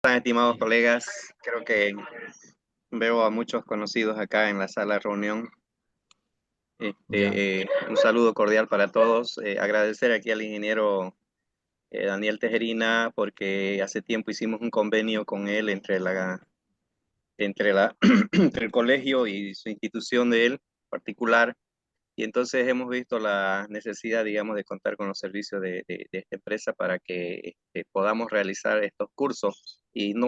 Están, estimados colegas? Creo que veo a muchos conocidos acá en la sala de reunión. Ya. Un saludo cordial para todos. Agradecer aquí al ingeniero Daniel Tejerina porque hace tiempo hicimos un convenio con él entre el colegio y su institución de él particular. Y entonces hemos visto la necesidad, digamos, de contar con los servicios de esta empresa para que podamos realizar estos cursos. Y no,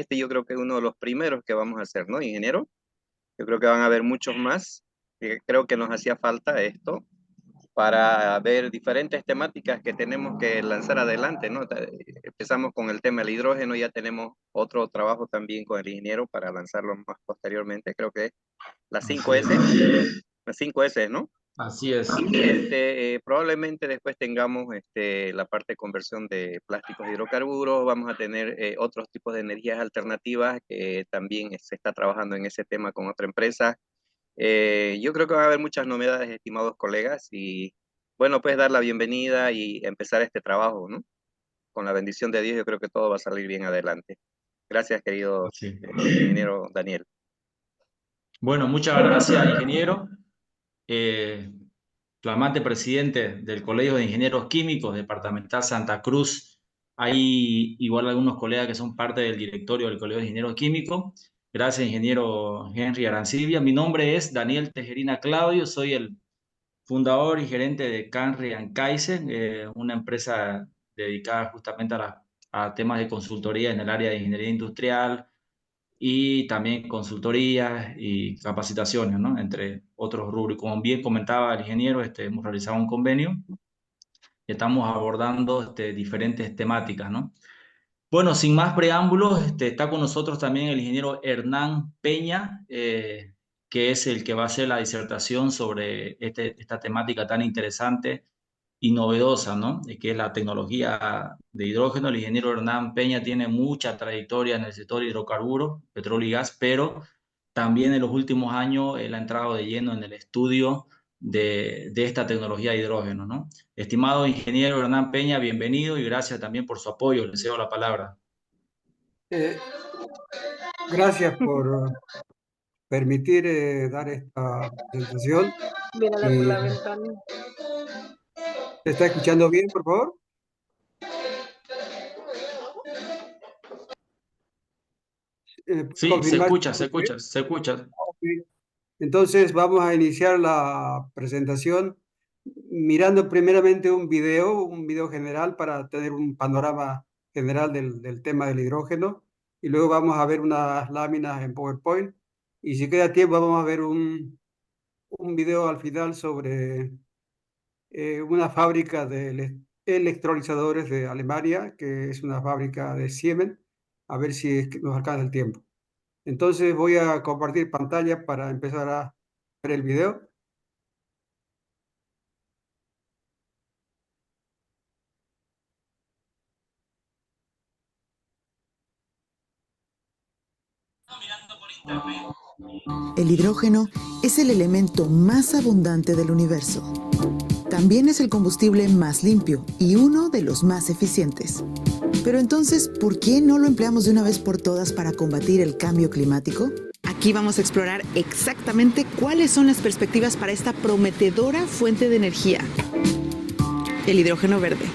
yo creo que es uno de los primeros que vamos a hacer, ¿no, ingeniero? Yo creo que van a haber muchos más. Creo que nos hacía falta esto para ver diferentes temáticas que tenemos que lanzar adelante, ¿no? Empezamos con el tema del hidrógeno, ya tenemos otro trabajo también con el ingeniero para lanzarlo más posteriormente. Creo que las cinco Así S, es. las 5 S, ¿no? Así es. Probablemente después tengamos la parte de conversión de plásticos a hidrocarburos, vamos a tener otros tipos de energías alternativas que también se está trabajando en ese tema con otra empresa. Yo creo que va a haber muchas novedades, estimados colegas, y bueno, pues dar la bienvenida y empezar este trabajo, ¿no? Con la bendición de Dios, yo creo que todo va a salir bien adelante. Gracias, querido Sí. ingeniero Daniel. Bueno, muchas gracias, ingeniero. Eh, Flamante presidente del Colegio de Ingenieros Químicos Departamental Santa Cruz. Hay igual algunos colegas que son parte del directorio del Colegio de Ingenieros Químicos. Gracias, ingeniero Henry Arancibia. Mi nombre es Daniel Tejerina Claudio, soy el fundador y gerente de Canry Kaizen, una empresa dedicada justamente a temas de consultoría en el área de ingeniería industrial y también consultorías y capacitaciones, ¿no? Entre otros rubros. Como bien comentaba el ingeniero, hemos realizado un convenio y estamos abordando diferentes temáticas, ¿no? Bueno, sin más preámbulos, está con nosotros también el ingeniero Hernán Peña, que es el que va a hacer la disertación sobre esta temática tan interesante y novedosa, ¿no? Que es la tecnología de hidrógeno. El ingeniero Hernán Peña tiene mucha trayectoria en el sector hidrocarburos, petróleo y gas, pero también en los últimos años él ha entrado de lleno en el estudio de esta tecnología de hidrógeno, ¿no? Estimado ingeniero Hernán Peña, bienvenido y gracias también por su apoyo. Le cedo la palabra. Eh, Gracias por permitir dar esta presentación. Mírala por Y la ventana. ¿se está escuchando bien, por favor? ¿Puede Sí, se confirmar si escucha, se se escucha bien? escucha, se escucha. Ok. Entonces vamos a iniciar la presentación mirando primeramente un video general para tener un panorama general del tema del hidrógeno, y luego vamos a ver unas láminas en PowerPoint, y si queda tiempo vamos a ver un video al final sobre una fábrica de electrolizadores de Alemania, que es una fábrica de Siemens, a ver si es que nos alcanza el tiempo. Entonces voy a compartir pantalla para empezar a ver el video. El hidrógeno es el elemento más abundante del universo. También es el combustible más limpio y uno de los más eficientes. Pero entonces, ¿por qué no lo empleamos de una vez por todas para combatir el cambio climático? Aquí vamos a explorar exactamente cuáles son las perspectivas para esta prometedora fuente de energía, el hidrógeno verde.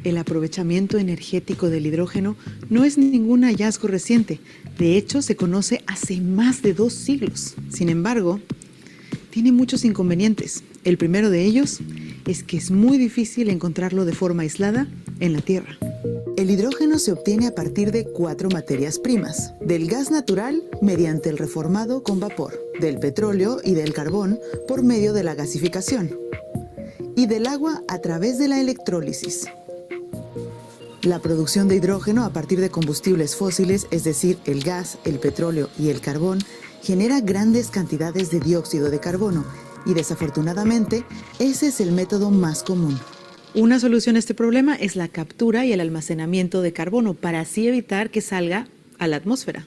El aprovechamiento energético del hidrógeno no es ningún hallazgo reciente. De hecho, se conoce hace más de 2 siglos. Sin embargo, tiene muchos inconvenientes. El primero de ellos es que es muy difícil encontrarlo de forma aislada en la Tierra. El hidrógeno se obtiene a partir de 4 materias primas: del gas natural mediante el reformado con vapor, del petróleo y del carbón por medio de la gasificación, y del agua a través de la electrólisis. La producción de hidrógeno a partir de combustibles fósiles, es decir, el gas, el petróleo y el carbón, genera grandes cantidades de dióxido de carbono y, desafortunadamente, ese es el método más común. Una solución a este problema es la captura y el almacenamiento de carbono para así evitar que salga a la atmósfera.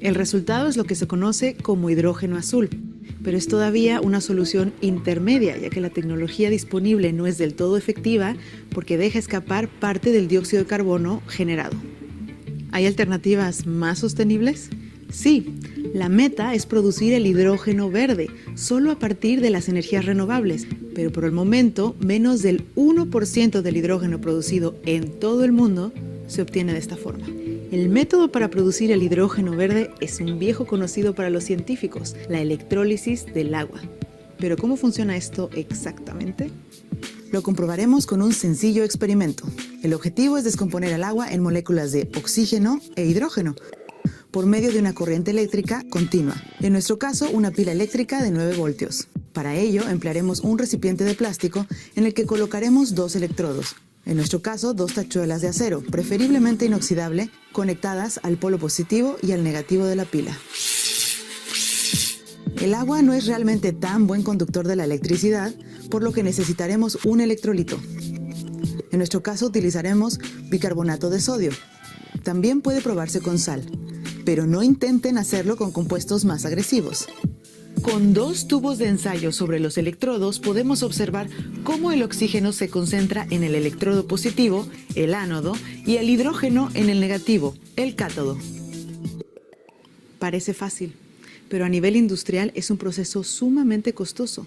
El resultado es lo que se conoce como hidrógeno azul. pero es todavía una solución intermedia, ya que la tecnología disponible no es del todo efectiva porque deja escapar parte del dióxido de carbono generado. ¿Hay alternativas más sostenibles? Sí, la meta es producir el hidrógeno verde, solo a partir de las energías renovables, pero por el momento menos del 1% del hidrógeno producido en todo el mundo se obtiene de esta forma. El método para producir el hidrógeno verde es un viejo conocido para los científicos, la electrólisis del agua. ¿Pero cómo funciona esto exactamente? Lo comprobaremos con un sencillo experimento. El objetivo es descomponer el agua en moléculas de oxígeno e hidrógeno por medio de una corriente eléctrica continua, en nuestro caso una pila eléctrica de 9 voltios. Para ello emplearemos un recipiente de plástico en el que colocaremos 2 electrodos, en nuestro caso 2 tachuelas de acero, preferiblemente inoxidable, conectadas al polo positivo y al negativo de la pila. El agua no es realmente tan buen conductor de la electricidad, por lo que necesitaremos un electrolito. En nuestro caso utilizaremos bicarbonato de sodio. También puede probarse con sal, pero no intenten hacerlo con compuestos más agresivos. Con 2 tubos de ensayo sobre los electrodos podemos observar cómo el oxígeno se concentra en el electrodo positivo, el ánodo, y el hidrógeno en el negativo, el cátodo. Parece fácil, pero a nivel industrial es un proceso sumamente costoso.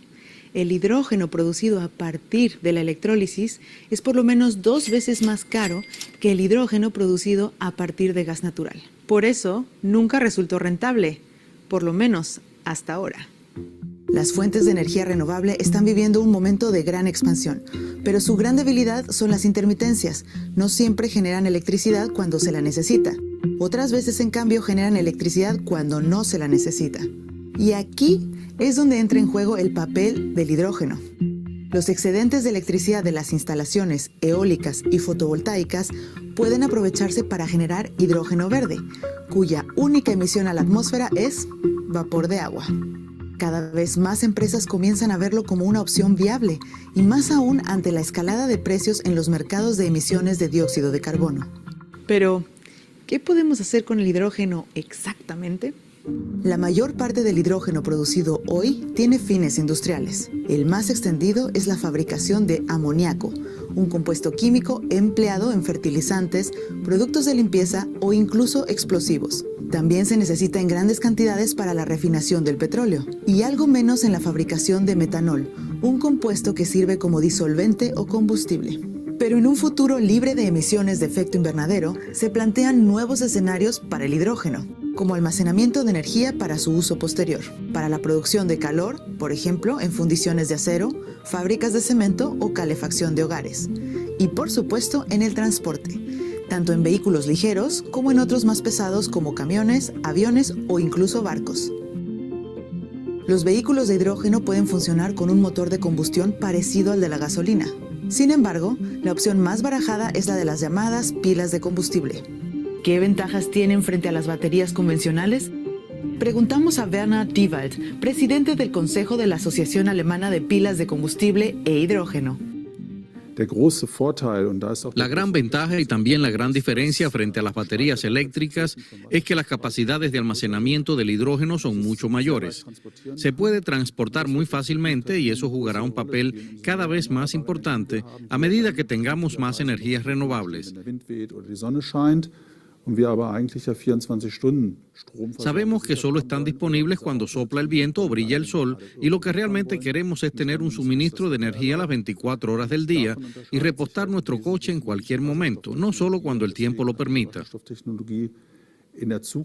El hidrógeno producido a partir de la electrólisis es por lo menos 2 veces más caro que el hidrógeno producido a partir de gas natural. Por eso, nunca resultó rentable, por lo menos hasta ahora. Las fuentes de energía renovable están viviendo un momento de gran expansión, pero su gran debilidad son las intermitencias. No siempre generan electricidad cuando se la necesita. Otras veces, en cambio, generan electricidad cuando no se la necesita. Y aquí es donde entra en juego el papel del hidrógeno. Los excedentes de electricidad de las instalaciones eólicas y fotovoltaicas pueden aprovecharse para generar hidrógeno verde, cuya única emisión a la atmósfera es vapor de agua. Cada vez más empresas comienzan a verlo como una opción viable, y más aún ante la escalada de precios en los mercados de emisiones de dióxido de carbono. Pero, ¿qué podemos hacer con el hidrógeno exactamente? La mayor parte del hidrógeno producido hoy tiene fines industriales. El más extendido es la fabricación de amoníaco, un compuesto químico empleado en fertilizantes, productos de limpieza o incluso explosivos. También se necesita en grandes cantidades para la refinación del petróleo, y algo menos en la fabricación de metanol, un compuesto que sirve como disolvente o combustible. Pero en un futuro libre de emisiones de efecto invernadero, se plantean nuevos escenarios para el hidrógeno, como almacenamiento de energía para su uso posterior, para la producción de calor, por ejemplo, en fundiciones de acero, fábricas de cemento o calefacción de hogares, y por supuesto en el transporte, tanto en vehículos ligeros como en otros más pesados como camiones, aviones o incluso barcos. Los vehículos de hidrógeno pueden funcionar con un motor de combustión parecido al de la gasolina. Sin embargo, la opción más barajada es la de las llamadas pilas de combustible. ¿Qué ventajas tienen frente a las baterías convencionales? Preguntamos a Bernhard Diewald, presidente del Consejo de la Asociación Alemana de Pilas de Combustible e Hidrógeno. La gran ventaja y también la gran diferencia frente a las baterías eléctricas es que las capacidades de almacenamiento del hidrógeno son mucho mayores. Se puede transportar muy fácilmente y eso jugará un papel cada vez más importante a medida que tengamos más energías renovables. Sabemos que solo están disponibles cuando sopla el viento o brilla el sol, y lo que realmente queremos es tener un suministro de energía las 24 horas del día y repostar nuestro coche en cualquier momento, no solo cuando el tiempo lo permita.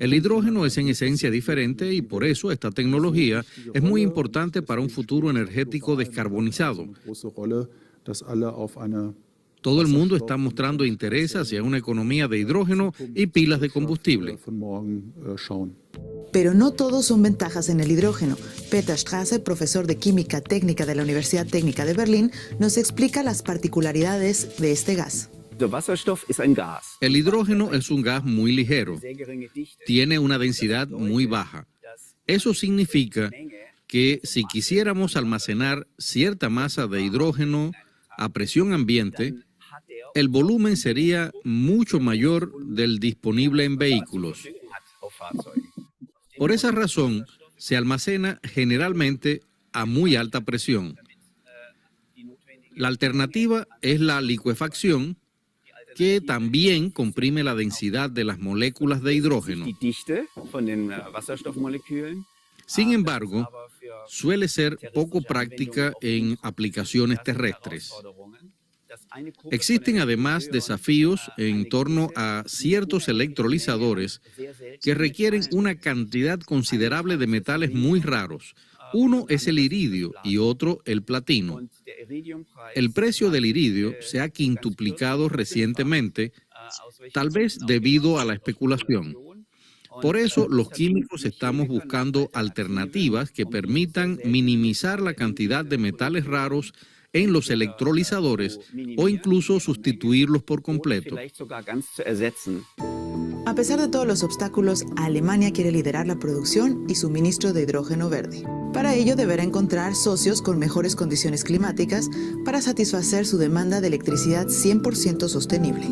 El hidrógeno es en esencia diferente y por eso esta tecnología es muy importante para un futuro energético descarbonizado. Todo el mundo está mostrando interés hacia una economía de hidrógeno y pilas de combustible. Pero no todos son ventajas en el hidrógeno. Peter Strasser, profesor de Química Técnica de la Universidad Técnica de Berlín, nos explica las particularidades de este gas. El hidrógeno es un gas muy ligero. Tiene una densidad muy baja. Eso significa que si quisiéramos almacenar cierta masa de hidrógeno a presión ambiente, el volumen sería mucho mayor del disponible en vehículos. Por esa razón, se almacena generalmente a muy alta presión. La alternativa es la licuefacción, que también comprime la densidad de las moléculas de hidrógeno. Sin embargo, suele ser poco práctica en aplicaciones terrestres. Existen además desafíos en torno a ciertos electrolizadores que requieren una cantidad considerable de metales muy raros. Uno es el iridio y otro el platino. El precio del iridio se ha quintuplicado recientemente, tal vez debido a la especulación. Por eso, los químicos estamos buscando alternativas que permitan minimizar la cantidad de metales raros en los electrolizadores o incluso sustituirlos por completo. A pesar de todos los obstáculos, Alemania quiere liderar la producción y suministro de hidrógeno verde. Para ello deberá encontrar socios con mejores condiciones climáticas para satisfacer su demanda de electricidad 100% sostenible.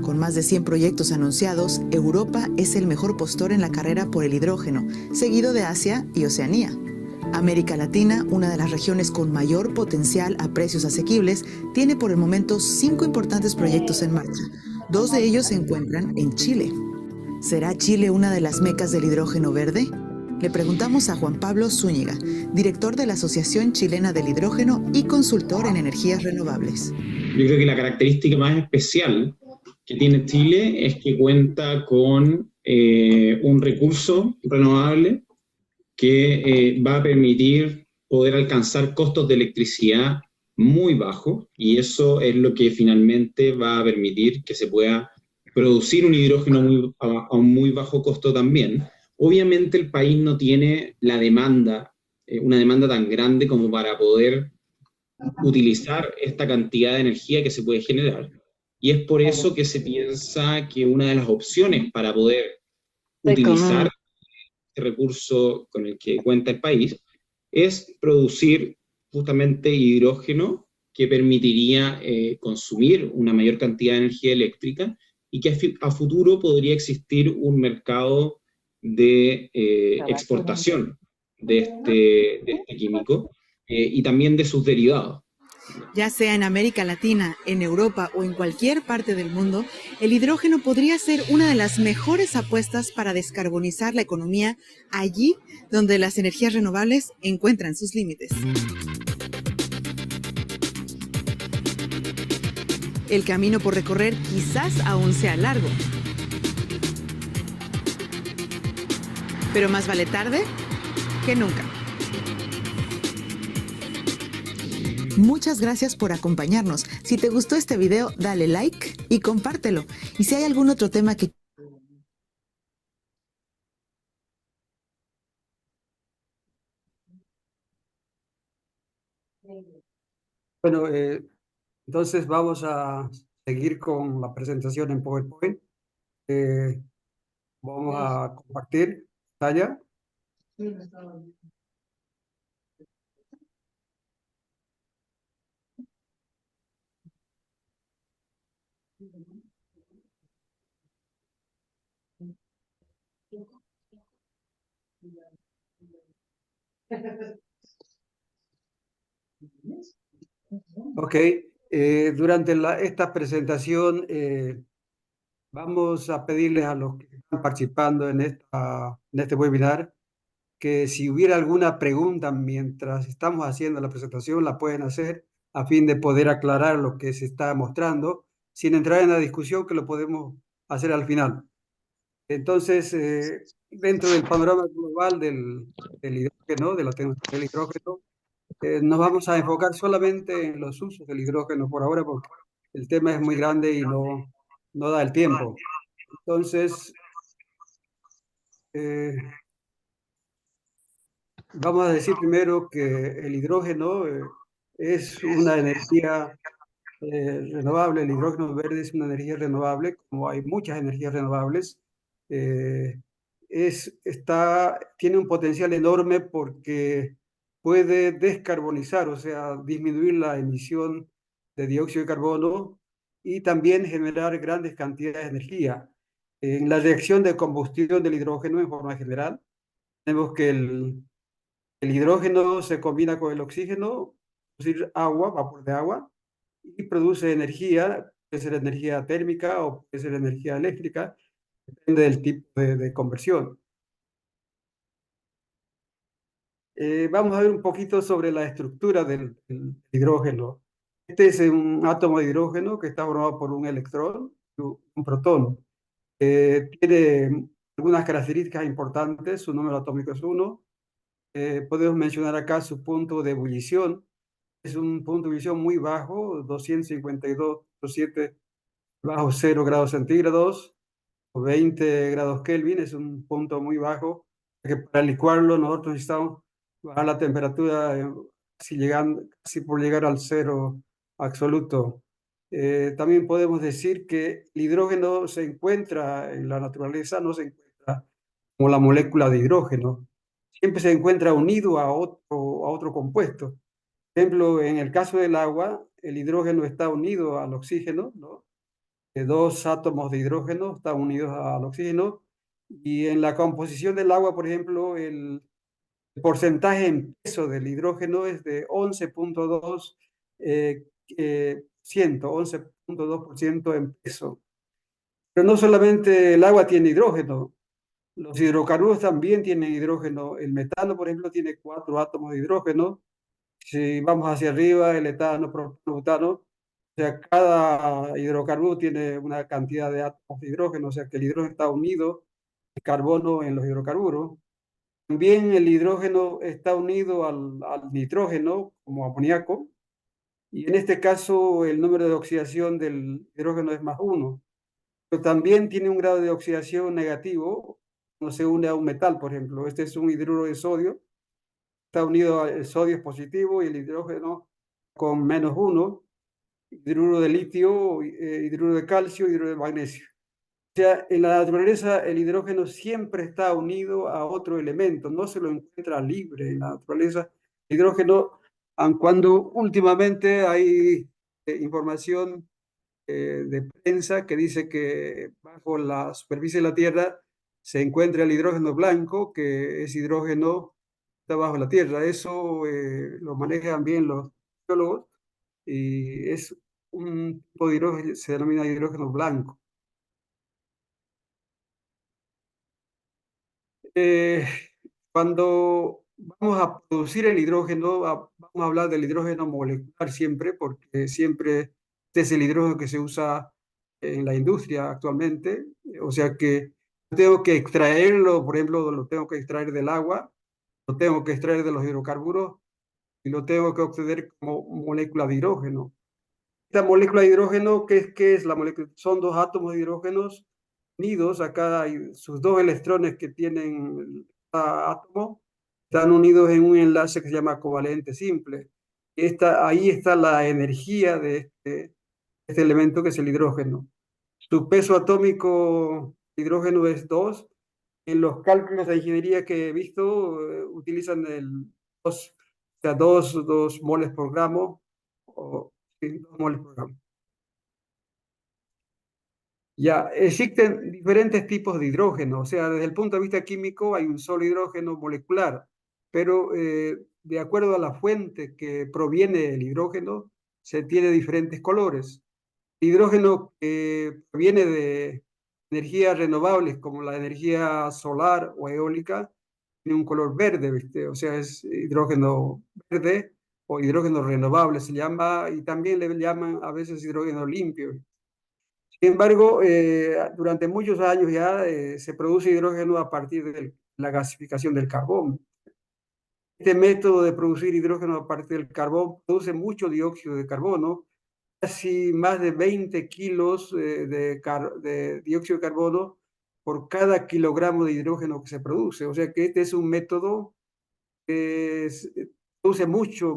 Con más de 100 proyectos anunciados, Europa es el mejor postor en la carrera por el hidrógeno, seguido de Asia y Oceanía. América Latina, una de las regiones con mayor potencial a precios asequibles, tiene por el momento 5 importantes proyectos en marcha. 2 de ellos se encuentran en Chile. ¿Será Chile una de las mecas del hidrógeno verde? Le preguntamos a Juan Pablo Zúñiga, director de la Asociación Chilena del Hidrógeno y consultor en energías renovables. Yo creo que la característica más especial que tiene Chile es que cuenta con un recurso renovable que va a permitir poder alcanzar costos de electricidad muy bajos, y eso es lo que finalmente va a permitir que se pueda producir un hidrógeno a un muy bajo costo también. Obviamente el país no tiene la demanda, una demanda tan grande como para poder utilizar esta cantidad de energía que se puede generar, y es por eso que se piensa que una de las opciones para poder utilizar este recurso con el que cuenta el país es producir justamente hidrógeno que permitiría consumir una mayor cantidad de energía eléctrica, y que a futuro podría existir un mercado de exportación de este químico y también de sus derivados. Ya sea en América Latina, en Europa o en cualquier parte del mundo, el hidrógeno podría ser una de las mejores apuestas para descarbonizar la economía allí donde las energías renovables encuentran sus límites. El camino por recorrer quizás aún sea largo, pero más vale tarde que nunca. Muchas gracias por acompañarnos. Si te gustó este video, dale like y compártelo. Y si hay algún otro tema que... Bueno, entonces vamos a seguir con la presentación en PowerPoint. Vamos a compartir pantalla. Ok, durante esta presentación vamos a pedirles a los que están participando en este webinar que si hubiera alguna pregunta mientras estamos haciendo la presentación, la pueden hacer a fin de poder aclarar lo que se está mostrando, sin entrar en la discusión, que lo podemos hacer al final. Entonces, dentro del panorama global del hidrógeno, de la tecnología del hidrógeno, nos vamos a enfocar solamente en los usos del hidrógeno por ahora, porque el tema es muy grande y no da el tiempo. Entonces, vamos a decir primero que el hidrógeno es una energía renovable. El hidrógeno verde es una energía renovable, como hay muchas energías renovables. Tiene un potencial enorme porque puede descarbonizar, o sea, disminuir la emisión de dióxido de carbono y también generar grandes cantidades de energía. En la reacción de combustión del hidrógeno en forma general, tenemos que el hidrógeno se combina con el oxígeno, producir agua, vapor de agua, y produce energía, puede ser energía térmica o puede ser energía eléctrica, depende del tipo de conversión. Vamos a ver un poquito sobre la estructura del hidrógeno. Este es un átomo de hidrógeno que está formado por un electrón y un protón. Tiene algunas características importantes, su número atómico es 1. Podemos mencionar acá su punto de ebullición. Es un punto de ebullición muy bajo, 252,7 bajo 0 grados centígrados o 20 grados Kelvin. Es un punto muy bajo, que para licuarlo nosotros necesitamos bajar la temperatura casi por llegar al cero absoluto. También podemos decir que el hidrógeno se encuentra en la naturaleza, no se encuentra como la molécula de hidrógeno, siempre se encuentra unido a otro compuesto. Por ejemplo, en el caso del agua, el hidrógeno está unido al oxígeno, ¿no? Dos átomos de hidrógeno están unidos al oxígeno, y en la composición del agua, por ejemplo, el porcentaje en peso del hidrógeno es de 11,2%, 11,2% en peso. Pero no solamente el agua tiene hidrógeno, los hidrocarburos también tienen hidrógeno. El metano, por ejemplo, tiene 4 átomos de hidrógeno. Si vamos hacia arriba, el etano, propano, butano, o sea, cada hidrocarburo tiene una cantidad de átomos de hidrógeno, o sea que el hidrógeno está unido al carbono en los hidrocarburos. También el hidrógeno está unido al nitrógeno como amoníaco, y en este caso el número de oxidación del hidrógeno es +1. Pero también tiene un grado de oxidación negativo cuando se une a un metal, por ejemplo. Este es un hidruro de sodio, está unido al sodio es positivo y el hidrógeno con -1, hidruro de litio, hidruro de calcio, hidruro de magnesio. O sea, en la naturaleza el hidrógeno siempre está unido a otro elemento, no se lo encuentra libre en la naturaleza. El hidrógeno, aun cuando últimamente hay información de prensa que dice que bajo la superficie de la Tierra se encuentra el hidrógeno blanco, que es hidrógeno que está bajo la Tierra. Eso lo manejan bien los biólogos, y es un tipo de hidrógeno, se denomina hidrógeno blanco. Eh, Cuando vamos a producir el hidrógeno, vamos a hablar del hidrógeno molecular siempre, porque siempre este es el hidrógeno que se usa en la industria actualmente. O sea que tengo que extraerlo, por ejemplo, lo tengo que extraer del agua, lo tengo que extraer de los hidrocarburos y lo tengo que obtener como molécula de hidrógeno. Esta molécula de hidrógeno, ¿qué es la molécula? Son dos átomos de hidrógenos unidos. Acá hay sus dos electrones que tienen cada átomo, están unidos en un enlace que se llama covalente simple. Ahí está la energía de este elemento que es el hidrógeno. Su peso atómico de hidrógeno es 2. En los cálculos de ingeniería que he visto, utilizan el 2, o sea, 2 moles por gramo, o sí, 2 moles por gramo. Ya, existen diferentes tipos de hidrógeno, o sea, desde el punto de vista químico hay un solo hidrógeno molecular, pero de acuerdo a la fuente que proviene el hidrógeno, se tiene diferentes colores. El hidrógeno que proviene de energías renovables, como la energía solar o eólica, tiene un color verde, ¿viste? O sea, es hidrógeno verde o hidrógeno renovable se llama, y también le llaman a veces hidrógeno limpio. Sin embargo, durante muchos años ya se produce hidrógeno a partir de la gasificación del carbón. Este método de producir hidrógeno a partir del carbón produce mucho dióxido de carbono, casi más de 20 kilos de dióxido de carbono por cada kilogramo de hidrógeno que se produce. O sea que este es un método que produce mucho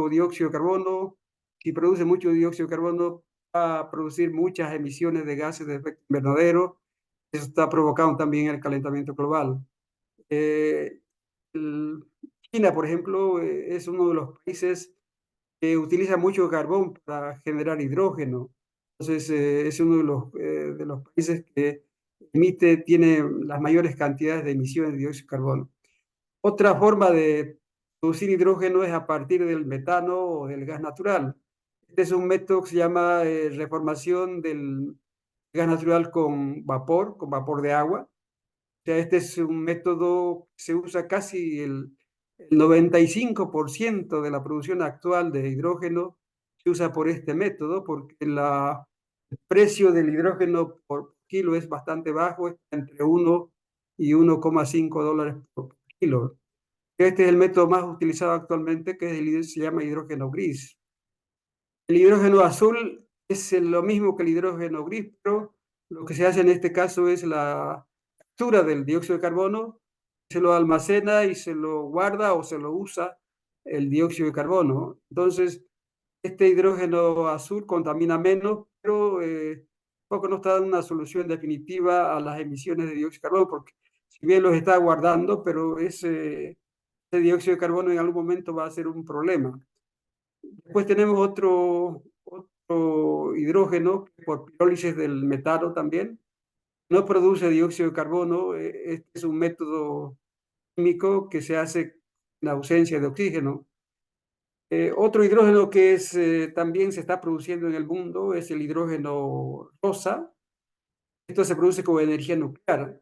dióxido de carbono. Si produce mucho dióxido de carbono, va a producir muchas emisiones de gases de efecto invernadero. Eso está provocando también el calentamiento global. Eh, China, por ejemplo, es uno de los países que utiliza mucho carbón para generar hidrógeno. Entonces, es uno de los países que tiene las mayores cantidades de emisiones de dióxido de carbono. Otra forma de producir hidrógeno es a partir del metano o del gas natural. Este es un método que se llama reformación del gas natural con vapor de agua. O sea, este es un método que se usa casi el 95% de la producción actual de hidrógeno se usa por este método, porque el precio del hidrógeno por kilo es bastante bajo, es entre 1 y 1,5 dólares por kilo. Este es el método más utilizado actualmente, que se llama hidrógeno gris. El hidrógeno azul es lo mismo que el hidrógeno gris, pero lo que se hace en este caso es la captura del dióxido de carbono, se lo almacena y se lo guarda o se lo usa el dióxido de carbono. Entonces, este hidrógeno azul contamina menos, pero tampoco no está dando una solución definitiva a las emisiones de dióxido de carbono, porque si bien los está guardando, pero ese dióxido de carbono en algún momento va a ser un problema. Después tenemos otro hidrógeno por pirólisis del metano también. No produce dióxido de carbono. Este es un método químico que se hace en ausencia de oxígeno. Otro hidrógeno que también se está produciendo en el mundo es el hidrógeno rosa. Esto se produce con energía nuclear.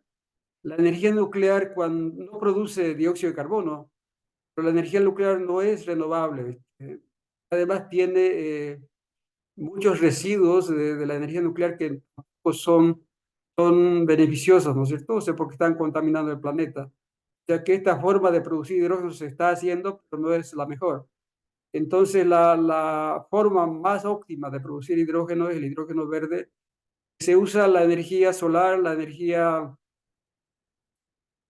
La energía nuclear cuando no produce dióxido de carbono, pero la energía nuclear no es renovable. Además tiene muchos residuos de la energía nuclear que pues, son beneficiosos, ¿no es cierto? O sea, porque están contaminando el planeta. O sea que esta forma de producir hidrógeno se está haciendo, pero no es la mejor. Entonces, la forma más óptima de producir hidrógeno es el hidrógeno verde. Se usa la energía solar, la energía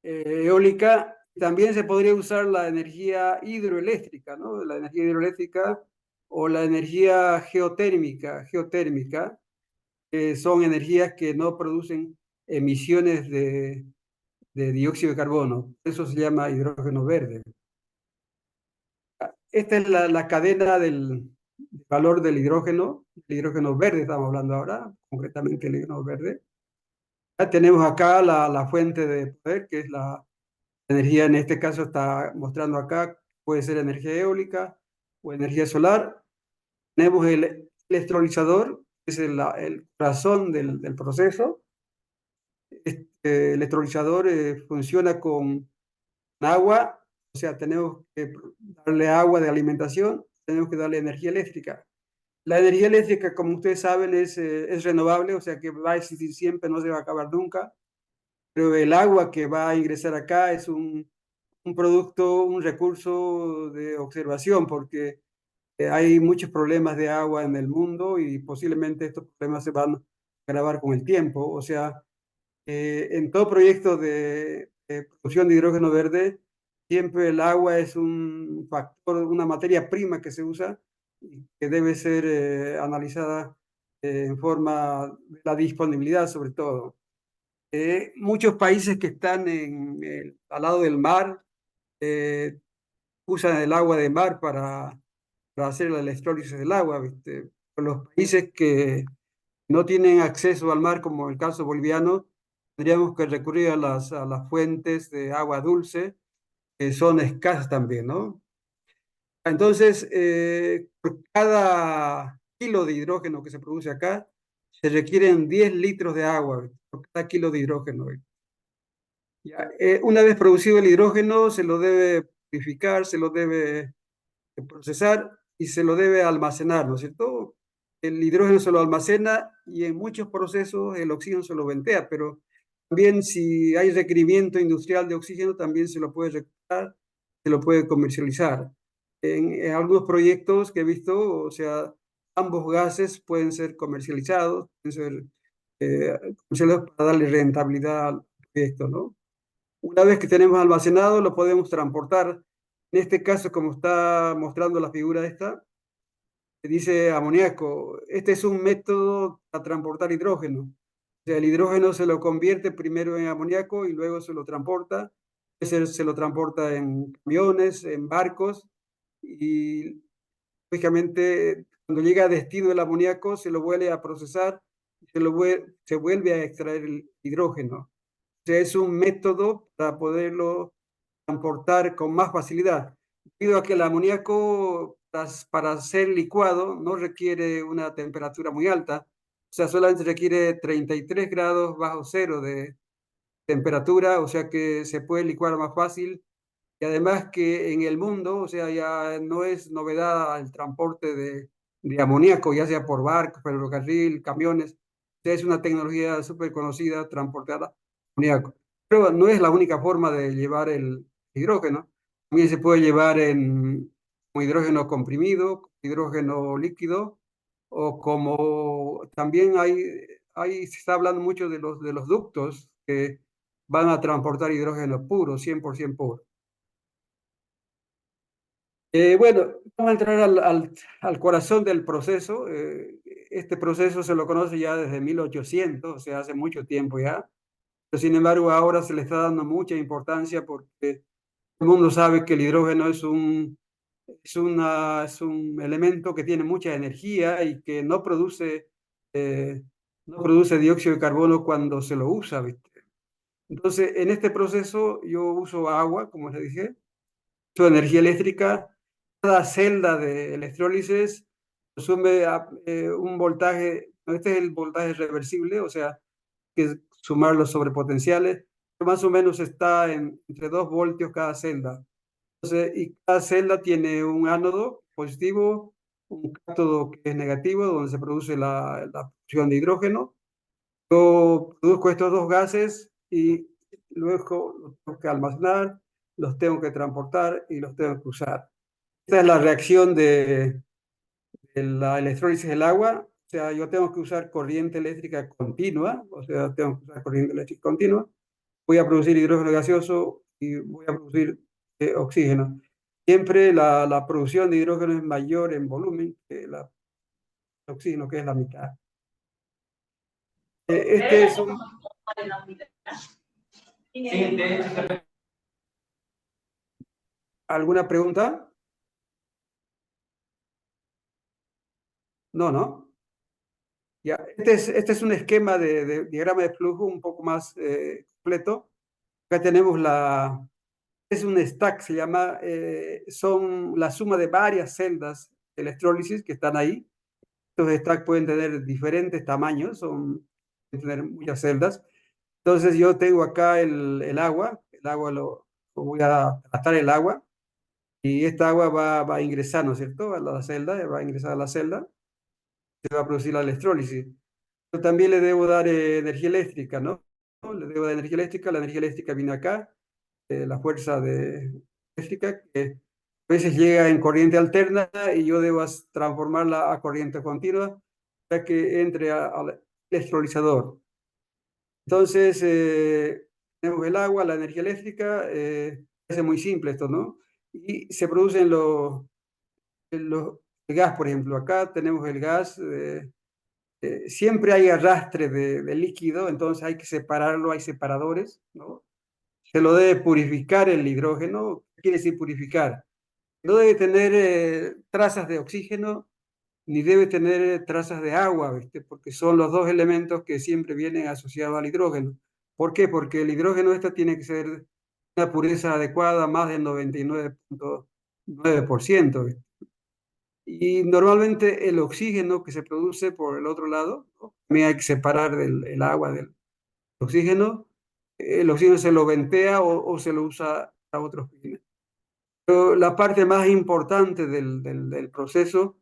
eólica. También se podría usar la energía hidroeléctrica, ¿no? La energía hidroeléctrica o la energía geotérmica, son energías que no producen emisiones de dióxido de carbono. Eso se llama hidrógeno verde. Esta es la cadena del valor del hidrógeno. El hidrógeno verde estamos hablando ahora, concretamente el hidrógeno verde. Ya tenemos acá la fuente de poder, que es la energía, en este caso está mostrando acá, puede ser energía eólica o energía solar. Tenemos el electrolizador, que es el corazón del proceso. Este electrolizador funciona con agua, o sea, tenemos que darle agua de alimentación, tenemos que darle energía eléctrica. La energía eléctrica, como ustedes saben, es renovable, o sea que va a existir siempre, no se va a acabar nunca, pero el agua que va a ingresar acá es un producto, un recurso de observación, porque hay muchos problemas de agua en el mundo y posiblemente estos problemas se van a agravar con el tiempo. O sea, en todo proyecto de producción de hidrógeno verde, siempre el agua es un factor, una materia prima que se usa y que debe ser analizada en forma de la disponibilidad sobre todo. Muchos países que están al lado del mar usan el agua de mar para hacer la electrólisis del agua, ¿viste? Los países que no tienen acceso al mar, como el caso boliviano, tendríamos que recurrir a las fuentes de agua dulce, que son escasas también, ¿no? Entonces, por cada kilo de hidrógeno que se produce acá, se requieren 10 litros de agua, ¿viste? Por cada kilo de hidrógeno. Ya, una vez producido el hidrógeno, se lo debe purificar, se lo debe procesar y se lo debe almacenar, ¿no es cierto? El hidrógeno se lo almacena y en muchos procesos el oxígeno se lo ventea, pero también si hay requerimiento industrial de oxígeno, también se lo puede recuperar, se lo puede comercializar. En algunos proyectos que he visto, o sea, ambos gases pueden ser comercializados, pueden ser comercializados para darle rentabilidad al proyecto, ¿no? Una vez que tenemos almacenado, lo podemos transportar. En este caso, como está mostrando la figura esta, dice amoníaco. Este es un método para transportar hidrógeno. O sea, el hidrógeno se lo convierte primero en amoníaco y luego se lo transporta. Se lo transporta en camiones, en barcos y lógicamente cuando llega a destino el amoníaco se lo vuelve a procesar se vuelve a extraer el hidrógeno. O sea, es un método para poderlo transportar con más facilidad, debido a que el amoníaco para ser licuado no requiere una temperatura muy alta, o sea, solamente requiere 33 grados bajo cero de temperatura, o sea que se puede licuar más fácil. Y además que en el mundo, o sea, ya no es novedad el transporte de amoníaco, ya sea por barco, ferrocarril, camiones. O sea, es una tecnología súper conocida, transportar amoníaco. Pero no es la única forma de llevar el hidrógeno. También se puede llevar como hidrógeno comprimido, hidrógeno líquido, o como también se está hablando mucho de los ductos que van a transportar hidrógeno puro, 100% puro. Bueno, vamos a entrar al corazón del proceso. Este proceso se lo conoce ya desde 1800, o sea, hace mucho tiempo ya. Pero sin embargo, ahora se le está dando mucha importancia porque todo el mundo sabe que el hidrógeno es un elemento que tiene mucha energía y que no produce dióxido de carbono cuando se lo usa, ¿viste? Entonces, en este proceso yo uso agua, como les dije, uso energía eléctrica. Cada celda de electrólisis consume un voltaje, este es el voltaje reversible, o sea, que es sumar los sobrepotenciales, que más o menos está entre 2 voltios cada celda. Entonces, y cada celda tiene un ánodo positivo, un cátodo que es negativo, donde se produce la fusión de hidrógeno. Yo produzco estos dos gases y luego los tengo que almacenar, los tengo que transportar y los tengo que usar. Esta es la reacción de la electrólisis del agua. O sea, yo tengo que usar corriente eléctrica continua, o sea, tengo que usar corriente eléctrica continua. Voy a producir hidrógeno gaseoso y voy a producir oxígeno. Siempre la producción de hidrógeno es mayor en volumen que el oxígeno, que es la mitad. Este es un... ¿Alguna pregunta? No, ¿no? Ya, este es un esquema de diagrama de flujo un poco más completo. Acá tenemos es un stack, se llama, son la suma de varias celdas de electrólisis que están ahí. Estos stacks pueden tener diferentes tamaños, pueden tener muchas celdas. Entonces yo tengo acá el agua lo voy a tratar el agua, y esta agua va a ingresar, ¿no es cierto?, a la celda, va a ingresar a la celda, se va a producir la electrólisis. Yo también le debo dar energía eléctrica, ¿no? Le debo dar energía eléctrica, la energía eléctrica viene acá, la fuerza eléctrica, que a veces llega en corriente alterna y yo debo transformarla a corriente continua para que entre al electrolizador. Entonces, tenemos el agua, la energía eléctrica, es muy simple esto, ¿no? Y se producen el gas, por ejemplo. Acá tenemos el gas, siempre hay arrastre de líquido, entonces hay que separarlo, hay separadores, ¿no? Se lo debe purificar el hidrógeno. ¿Qué quiere decir purificar? No debe tener trazas de oxígeno, ni debe tener trazas de agua, ¿viste? Porque son los dos elementos que siempre vienen asociados al hidrógeno. ¿Por qué? Porque el hidrógeno tiene que ser una pureza adecuada, más del 99.9%, ¿viste? Y normalmente el oxígeno que se produce por el otro lado, ¿no? También hay que separar el agua del oxígeno. El oxígeno se lo ventea o se lo usa para otros fines. Pero la parte más importante del proceso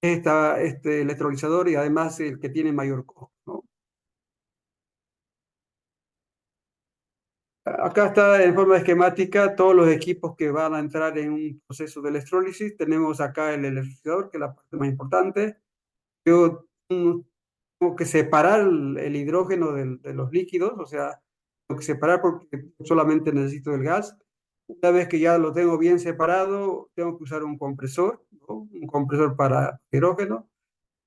es este electrolizador, y además el que tiene mayor costo, ¿no? Acá está en forma esquemática todos los equipos que van a entrar en un proceso de electrólisis. Tenemos acá el electrolizador, que es la parte más importante. Yo tengo que separar el hidrógeno de los líquidos, o sea, tengo que separar porque solamente necesito el gas. Una vez que ya lo tengo bien separado, tengo que usar un compresor, ¿no? Un compresor para hidrógeno.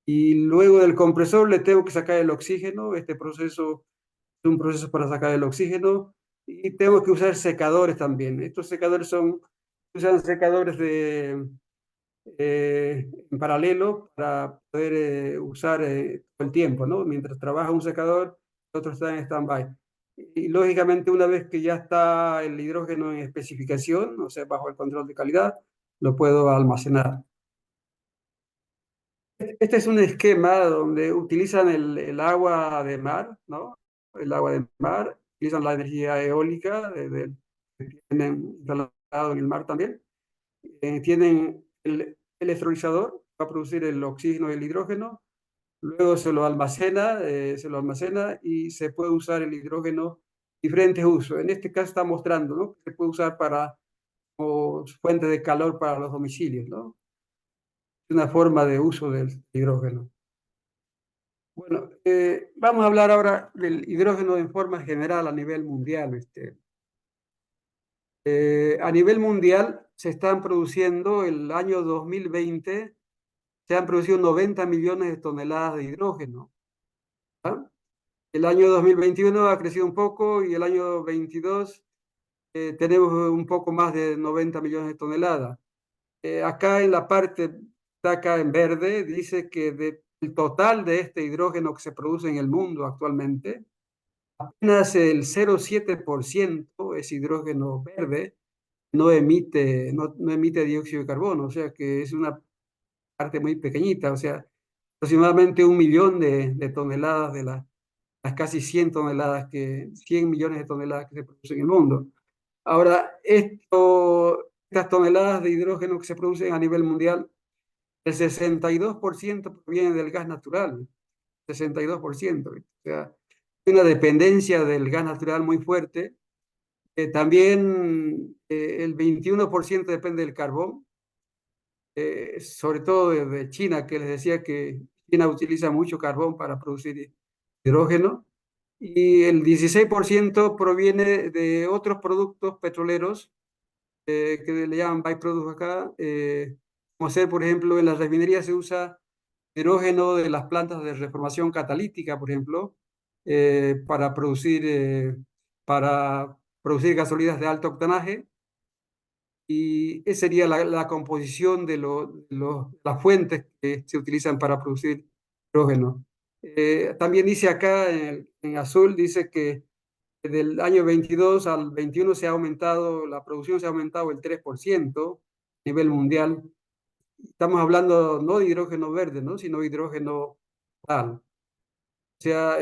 Y luego del compresor le tengo que sacar el oxígeno. Este proceso es un proceso para sacar el oxígeno. Y tengo que usar secadores también. Estos secadores usan secadores en paralelo para poder usar todo el tiempo, ¿no? Mientras trabaja un secador, el otro está en stand-by. Y lógicamente una vez que ya está el hidrógeno en especificación, o sea, bajo el control de calidad, lo puedo almacenar. Este es un esquema donde utilizan el agua de mar, ¿no? El agua de mar, utilizan la energía eólica que tienen instalado en el mar también. Tienen el electrolizador para producir el oxígeno y el hidrógeno, luego se lo almacena y se puede usar el hidrógeno en diferentes usos. En este caso está mostrando, ¿no? Que se puede usar para como fuente de calor para los domicilios, ¿no? Es una forma de uso del hidrógeno. Bueno, vamos a hablar ahora del hidrógeno en forma general a nivel mundial. A nivel mundial se están produciendo el año 2020, se han producido 90 millones de toneladas de hidrógeno. ¿Ah? El año 2021 ha crecido un poco y el año 22 tenemos un poco más de 90 millones de toneladas. Acá en la parte, está acá en verde, dice que del total de este hidrógeno que se produce en el mundo actualmente, apenas el 0,7% es hidrógeno verde, no emite dióxido de carbono, o sea que es una parte muy pequeñita, o sea, aproximadamente 1 millón de toneladas de las casi 100 toneladas 100 millones de toneladas que se producen en el mundo. Ahora, estas toneladas de hidrógeno que se producen a nivel mundial, el 62% proviene del gas natural, 62%. O sea, hay una dependencia del gas natural muy fuerte. También el 21% depende del carbón, sobre todo de China, que les decía que China utiliza mucho carbón para producir hidrógeno. Y el 16% proviene de otros productos petroleros que le llaman byproducts acá, como ser, por ejemplo, en las refinerías se usa hidrógeno de las plantas de reformación catalítica, por ejemplo, para producir gasolinas de alto octanaje. Y esa sería la composición de las fuentes que se utilizan para producir hidrógeno. También dice acá en azul, dice que del año 22 al 21 la producción se ha aumentado el 3% a nivel mundial. Estamos hablando no de hidrógeno verde, ¿no? Sino hidrógeno tal. O sea,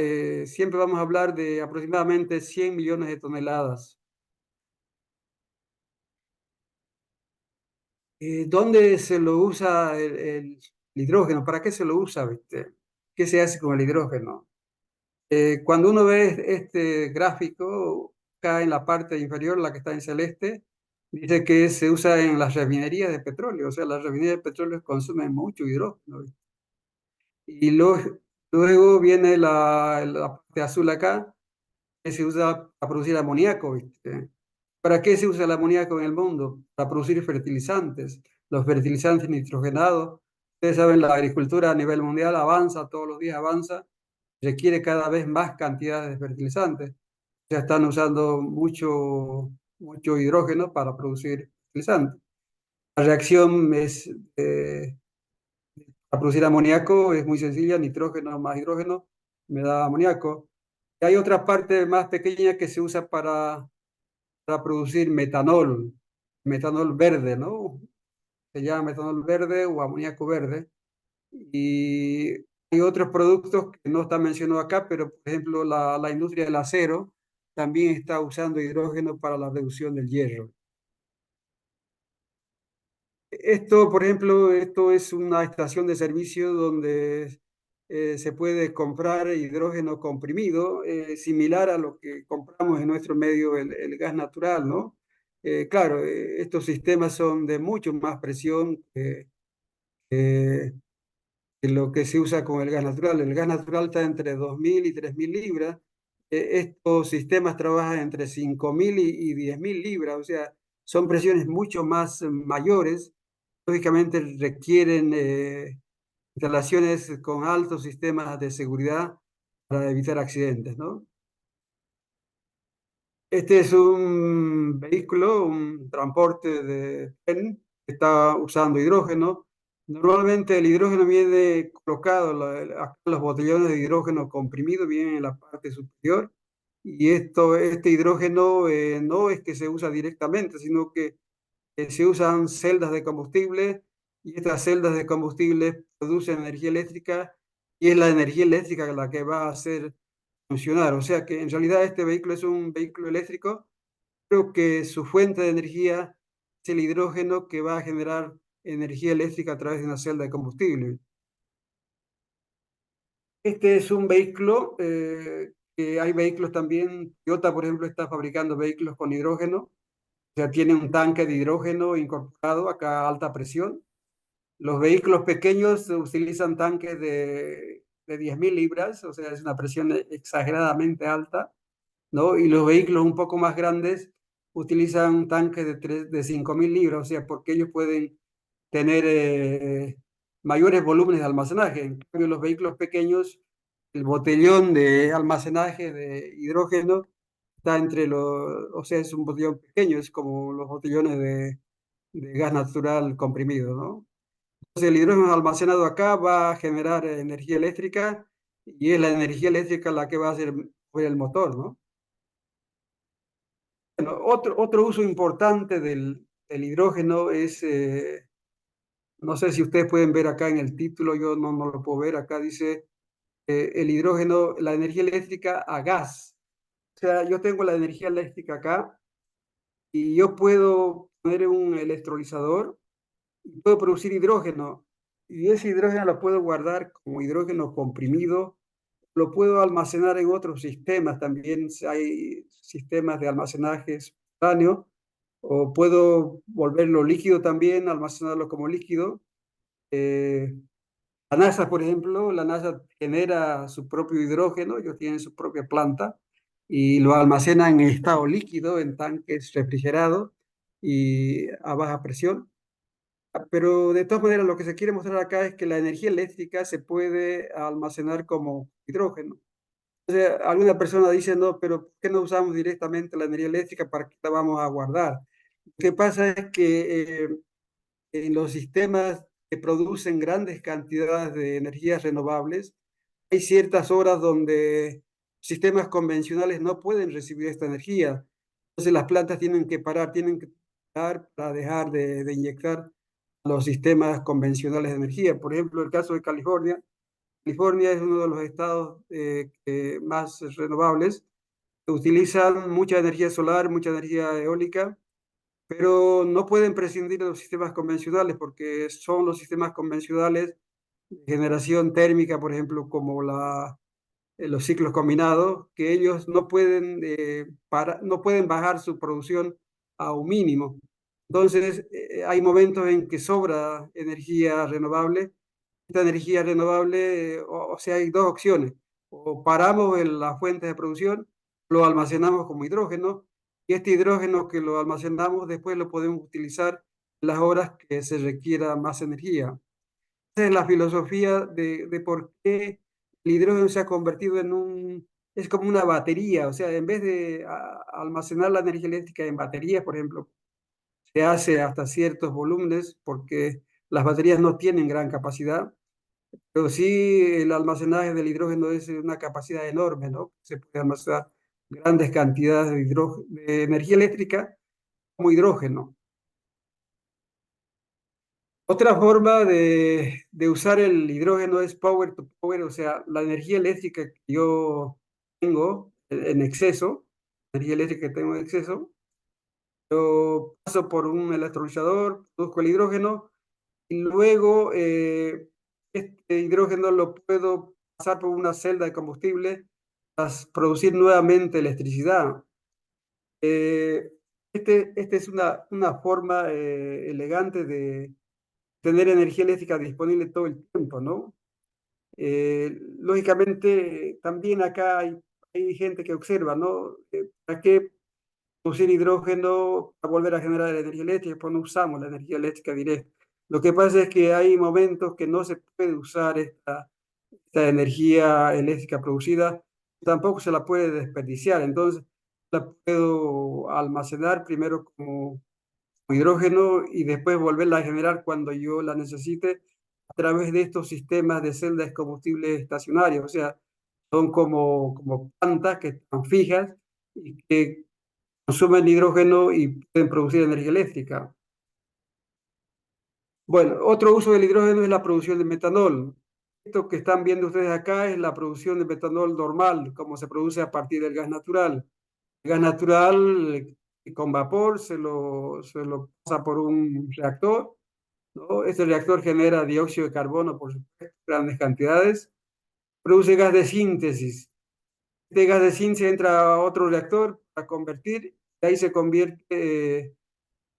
siempre vamos a hablar de aproximadamente 100 millones de toneladas. ¿Dónde se lo usa el hidrógeno? ¿Para qué se lo usa? ¿Viste? ¿Qué se hace con el hidrógeno? Cuando uno ve este gráfico, acá en la parte inferior, la que está en celeste, dice que se usa en las refinerías de petróleo. O sea, las refinerías de petróleo consumen mucho hidrógeno, ¿viste? Y luego viene la parte azul acá, que se usa para producir amoníaco, ¿viste? ¿Para qué se usa el amoníaco en el mundo? Para producir fertilizantes. Los fertilizantes nitrogenados. Ustedes saben, la agricultura a nivel mundial avanza, todos los días avanza, requiere cada vez más cantidades de fertilizantes. Ya están usando mucho hidrógeno para producir fertilizantes. La reacción para producir amoníaco es muy sencilla, nitrógeno más hidrógeno me da amoníaco. Y hay otra parte más pequeña que se usa para producir metanol verde, ¿no? Se llama metanol verde o amoníaco verde. Y hay otros productos que no están mencionados acá, pero por ejemplo la industria del acero también está usando hidrógeno para la reducción del hierro. Esto, por ejemplo, esto es una estación de servicio donde se puede comprar hidrógeno comprimido, similar a lo que compramos en nuestro medio, el gas natural, ¿no? Claro, estos sistemas son de mucho más presión que lo que se usa con el gas natural. El gas natural está entre 2.000 y 3.000 libras. Estos sistemas trabajan entre 5.000 y 10.000 libras, o sea, son presiones mucho más mayores. Lógicamente requieren instalaciones con altos sistemas de seguridad para evitar accidentes, ¿no? Este es un vehículo, un transporte de tren que está usando hidrógeno. Normalmente el hidrógeno viene colocado, acá los botellones de hidrógeno comprimido vienen en la parte superior y este hidrógeno no es que se usa directamente, sino que se usan celdas de combustible y estas celdas de combustible producen energía eléctrica y es la energía eléctrica la que va a hacer funcionar. O sea que en realidad este vehículo es un vehículo eléctrico, pero que su fuente de energía es el hidrógeno que va a generar energía eléctrica a través de una celda de combustible. Este es un vehículo que hay vehículos también. Toyota, por ejemplo, está fabricando vehículos con hidrógeno. O sea, tiene un tanque de hidrógeno incorporado acá a alta presión. Los vehículos pequeños utilizan tanques de 10.000 libras, o sea, es una presión exageradamente alta, ¿no? Y los vehículos un poco más grandes utilizan tanques de 5.000 libras, o sea, porque ellos pueden tener mayores volúmenes de almacenaje. En cambio, los vehículos pequeños, el botellón de almacenaje de hidrógeno está entre los, o sea, es un botellón pequeño, es como los botellones de gas natural comprimido, ¿no? Entonces, el hidrógeno almacenado acá va a generar energía eléctrica y es la energía eléctrica la que va a hacer mover el motor, ¿no? Bueno, otro uso importante del hidrógeno es, no sé si ustedes pueden ver acá en el título, yo no lo puedo ver, acá dice el hidrógeno, la energía eléctrica a gas. O sea, yo tengo la energía eléctrica acá y yo puedo poner un electrolizador y puedo producir hidrógeno. Y ese hidrógeno lo puedo guardar como hidrógeno comprimido, lo puedo almacenar en otros sistemas también, hay sistemas de almacenaje subterráneo, o puedo volverlo líquido también, almacenarlo como líquido. Eh, la NASA, por ejemplo, la NASA genera su propio hidrógeno, ellos tienen su propia planta y lo almacenan en estado líquido, en tanques refrigerados y a baja presión. Pero de todas maneras, lo que se quiere mostrar acá es que la energía eléctrica se puede almacenar como hidrógeno. O sea, alguna persona dice, no, pero ¿por qué no usamos directamente la energía eléctrica? ¿Para qué la vamos a guardar? Lo que pasa es que en los sistemas que producen grandes cantidades de energías renovables, hay ciertas horas donde sistemas convencionales no pueden recibir esta energía. Entonces las plantas tienen que parar, tienen que parar para dejar de inyectar los sistemas convencionales de energía. Por ejemplo, el caso de California. California es uno de los estados más renovables. Utilizan mucha energía solar, mucha energía eólica, pero no pueden prescindir de los sistemas convencionales porque son los sistemas convencionales de generación térmica, por ejemplo, como los ciclos combinados, que ellos no pueden bajar su producción a un mínimo. Entonces, hay momentos en que sobra energía renovable. Esta energía renovable, o sea, hay dos opciones. O paramos en las fuentes de producción, lo almacenamos como hidrógeno, y este hidrógeno que lo almacenamos después lo podemos utilizar en las horas que se requiera más energía. Esa es la filosofía de por qué el hidrógeno se ha convertido es como una batería, o sea, en vez de almacenar la energía eléctrica en baterías, por ejemplo, se hace hasta ciertos volúmenes porque las baterías no tienen gran capacidad, pero sí el almacenaje del hidrógeno es una capacidad enorme, ¿no? Se puede almacenar grandes cantidades de energía eléctrica como hidrógeno. Otra forma de usar el hidrógeno es power to power, o sea, la energía eléctrica que yo tengo en exceso, energía eléctrica que tengo en exceso, yo paso por un electrolizador, produzco el hidrógeno y luego este hidrógeno lo puedo pasar por una celda de combustible para producir nuevamente electricidad. Este es una forma elegante de tener energía eléctrica disponible todo el tiempo, ¿no? Lógicamente, también acá hay gente que observa, ¿no? ¿Para qué producir hidrógeno para volver a generar energía eléctrica? Pues no usamos la energía eléctrica directa. Lo que pasa es que hay momentos que no se puede usar esta energía eléctrica producida, tampoco se la puede desperdiciar. Entonces, la puedo almacenar primero como hidrógeno y después volverla a generar cuando yo la necesite a través de estos sistemas de celdas de combustible estacionarios, o sea, son como plantas que están fijas y que consumen hidrógeno y pueden producir energía eléctrica. Bueno, otro uso del hidrógeno es la producción de metanol. Esto que están viendo ustedes acá es la producción de metanol normal, como se produce a partir del gas natural. El gas natural con vapor se lo pasa por un reactor, ¿no? Este reactor genera dióxido de carbono, por supuesto, grandes cantidades, produce gas de síntesis. Este gas de síntesis entra a otro reactor para convertir, y ahí se convierte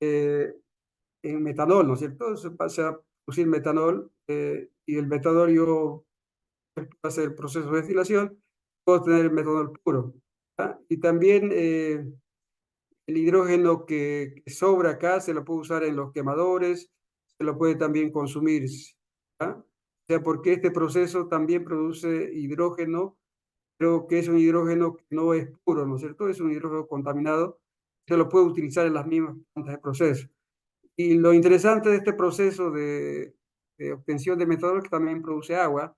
en metanol, ¿no es cierto? Se pasa a producir metanol y el metanol yo hacer el proceso de destilación, puedo tener metanol puro. ¿Ah? Y también el hidrógeno que sobra acá se lo puede usar en los quemadores, se lo puede también consumir. ¿Ah? O sea, porque este proceso también produce hidrógeno, pero que es un hidrógeno que no es puro, ¿no es cierto? Es un hidrógeno contaminado, se lo puede utilizar en las mismas plantas de proceso. Y lo interesante de este proceso de obtención de metanol es que también produce agua.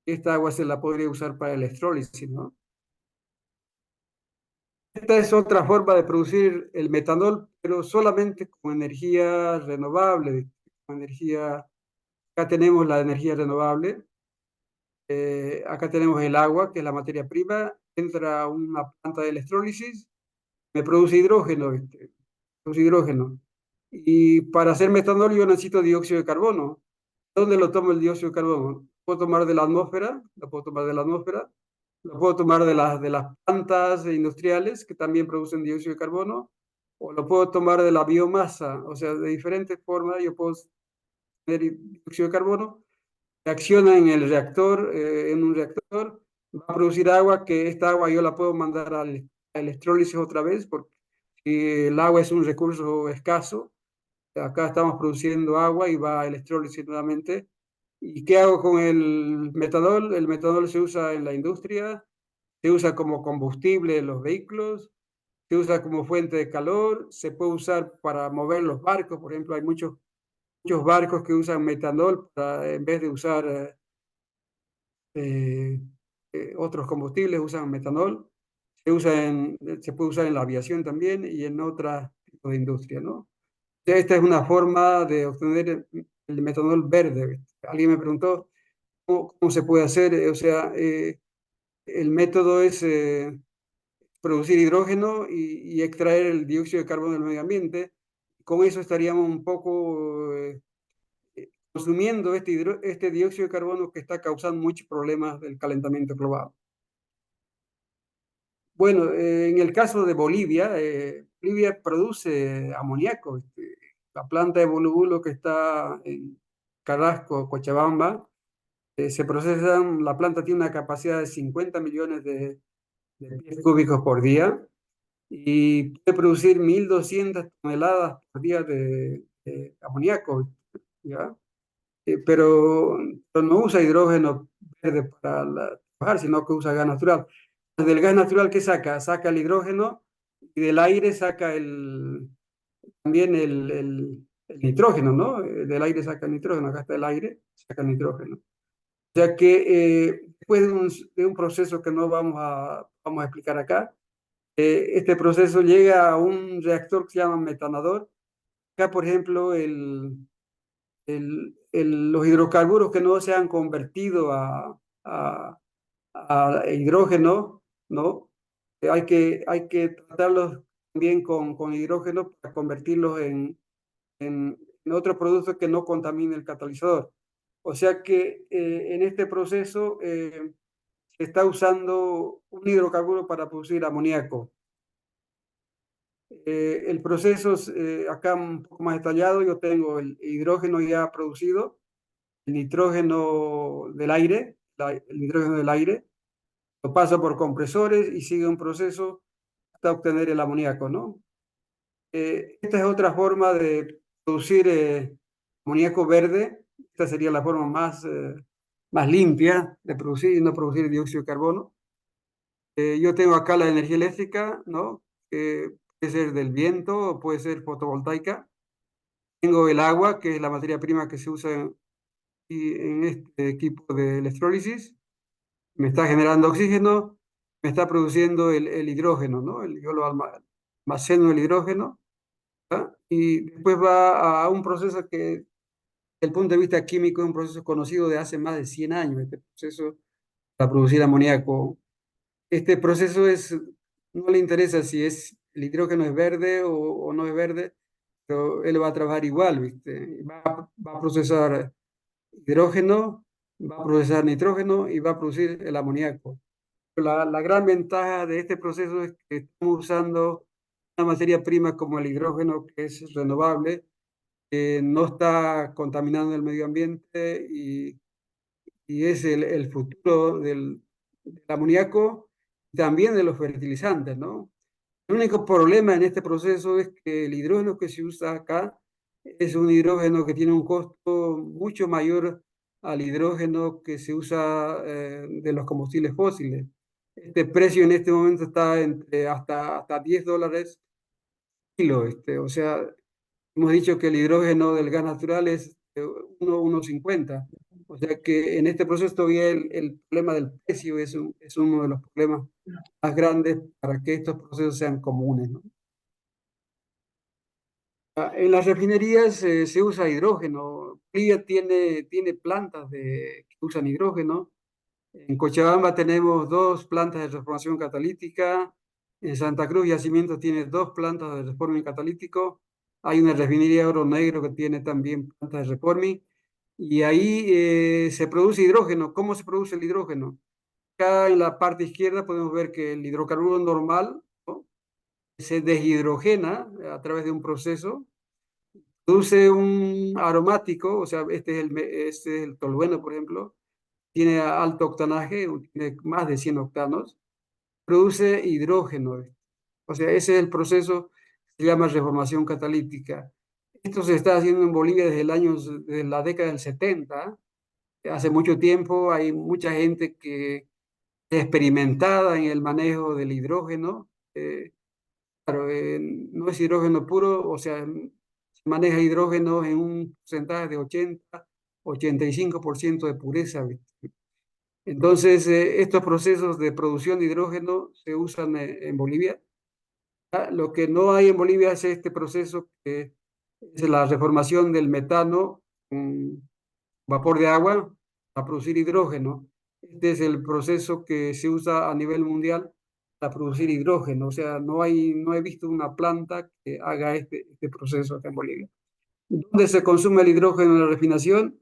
Esta agua se la podría usar para el electrólisis, ¿no? Esta es otra forma de producir el metanol, pero solamente con energía renovable, con energía. Acá tenemos la energía renovable, acá tenemos el agua, que es la materia prima, entra una planta de electrólisis, me produce hidrógeno, produce hidrógeno. Y para hacer metanol yo necesito dióxido de carbono. ¿Dónde lo tomo el dióxido de carbono? ¿Lo puedo tomar de la atmósfera? ¿Lo puedo tomar de la atmósfera? Lo puedo tomar de las plantas industriales que también producen dióxido de carbono, o lo puedo tomar de la biomasa, o sea, de diferentes formas yo puedo tener dióxido de carbono, reacciona en el reactor, en un reactor, va a producir agua, que esta agua yo la puedo mandar a electrólisis otra vez, porque el agua es un recurso escaso, acá estamos produciendo agua y va a electrólisis nuevamente. ¿Y qué hago con el metanol? El metanol se usa en la industria, se usa como combustible en los vehículos, se usa como fuente de calor, se puede usar para mover los barcos. Por ejemplo, hay muchos barcos que usan metanol en vez de usar eh, otros combustibles, usan metanol. Se puede usar en la aviación también y en otros tipos de industria, ¿no? Esta es una forma de obtener el metanol verde. Alguien me preguntó cómo se puede hacer. O sea, el método es producir hidrógeno y extraer el dióxido de carbono del medio ambiente. Con eso estaríamos un poco consumiendo este dióxido de carbono que está causando muchos problemas del calentamiento global. Bueno, en el caso de Bolivia, Bolivia produce amoníaco. La planta de Bolubulo que está en Carrasco, Cochabamba, la planta tiene una capacidad de 50 millones de pies cúbicos por día y puede producir 1.200 toneladas por día de amoníaco, ¿ya? Pero no usa hidrógeno verde para trabajar, sino que usa gas natural. Del gas natural, ¿qué saca? Saca el hidrógeno y del aire saca también el nitrógeno, ¿no? Del aire saca el nitrógeno, acá está el aire, saca el nitrógeno. O sea que después de un proceso que no vamos a explicar acá, este proceso llega a un reactor que se llama metanador. Acá, por ejemplo, los hidrocarburos que no se han convertido a hidrógeno, ¿no? Hay que tratarlos también con hidrógeno para convertirlos en otro producto que no contamine el catalizador. O sea que en este proceso se está usando un hidrocarburo para producir amoníaco. El proceso, acá un poco más detallado, yo tengo el hidrógeno ya producido, el nitrógeno del aire, el nitrógeno del aire, lo pasa por compresores y sigue un proceso hasta obtener el amoníaco, ¿no? Esta es otra forma de producir amoníaco verde. Esta sería la forma más limpia de producir y no producir dióxido de carbono. Yo tengo acá la energía eléctrica, ¿no? Puede ser del viento o puede ser fotovoltaica. Tengo el agua, que es la materia prima que se usa aquí en este equipo de electrólisis, me está generando oxígeno, me está produciendo el hidrógeno, ¿no? Yo lo almaceno el hidrógeno, ¿ah? Y después va a un proceso que, desde el punto de vista químico, es un proceso conocido de hace más de 100 años, este proceso para producir amoníaco. Este proceso no le interesa si el hidrógeno es verde o no es verde, pero él va a trabajar igual, ¿viste? Va a procesar hidrógeno, va a procesar nitrógeno y va a producir el amoníaco. La gran ventaja de este proceso es que estamos usando una materia prima como el hidrógeno, que es renovable, que no está contaminando el medio ambiente y es el futuro del amoníaco y también de los fertilizantes, ¿no? El único problema en este proceso es que el hidrógeno que se usa acá es un hidrógeno que tiene un costo mucho mayor al hidrógeno que se usa de los combustibles fósiles. Este precio en este momento está entre hasta $10 kilo. O sea, hemos dicho que el hidrógeno del gas natural es 1,50. O sea que en este proceso todavía el problema del precio es uno de los problemas más grandes para que estos procesos sean comunes, ¿no? En las refinerías se usa hidrógeno. Bolivia tiene plantas que usan hidrógeno. En Cochabamba tenemos 2 plantas de reformación catalítica. En Santa Cruz Yacimientos tiene 2 plantas de reforming catalítico. Hay una refinería Oro Negro que tiene también plantas de reforming. Y ahí se produce hidrógeno. ¿Cómo se produce el hidrógeno? Acá en la parte izquierda podemos ver que el hidrocarburo normal, ¿no?, se deshidrogena a través de un proceso, produce un aromático, o sea, este es el tolueno, por ejemplo, tiene alto octanaje, tiene más de 100 octanos, produce hidrógeno. O sea, ese es el proceso que se llama reformación catalítica. Esto se está haciendo en Bolivia desde la década del 70. Hace mucho tiempo hay mucha gente que es experimentada en el manejo del hidrógeno. Claro, no es hidrógeno puro, o sea, se maneja hidrógeno en un porcentaje de 85% de pureza, ¿viste? Entonces, estos procesos de producción de hidrógeno se usan en Bolivia. Lo que no hay en Bolivia es este proceso que es la reformación del metano con vapor de agua para producir hidrógeno. Este es el proceso que se usa a nivel mundial para producir hidrógeno. O sea, no he visto una planta que haga este proceso acá en Bolivia. ¿Dónde se consume el hidrógeno en la refinación?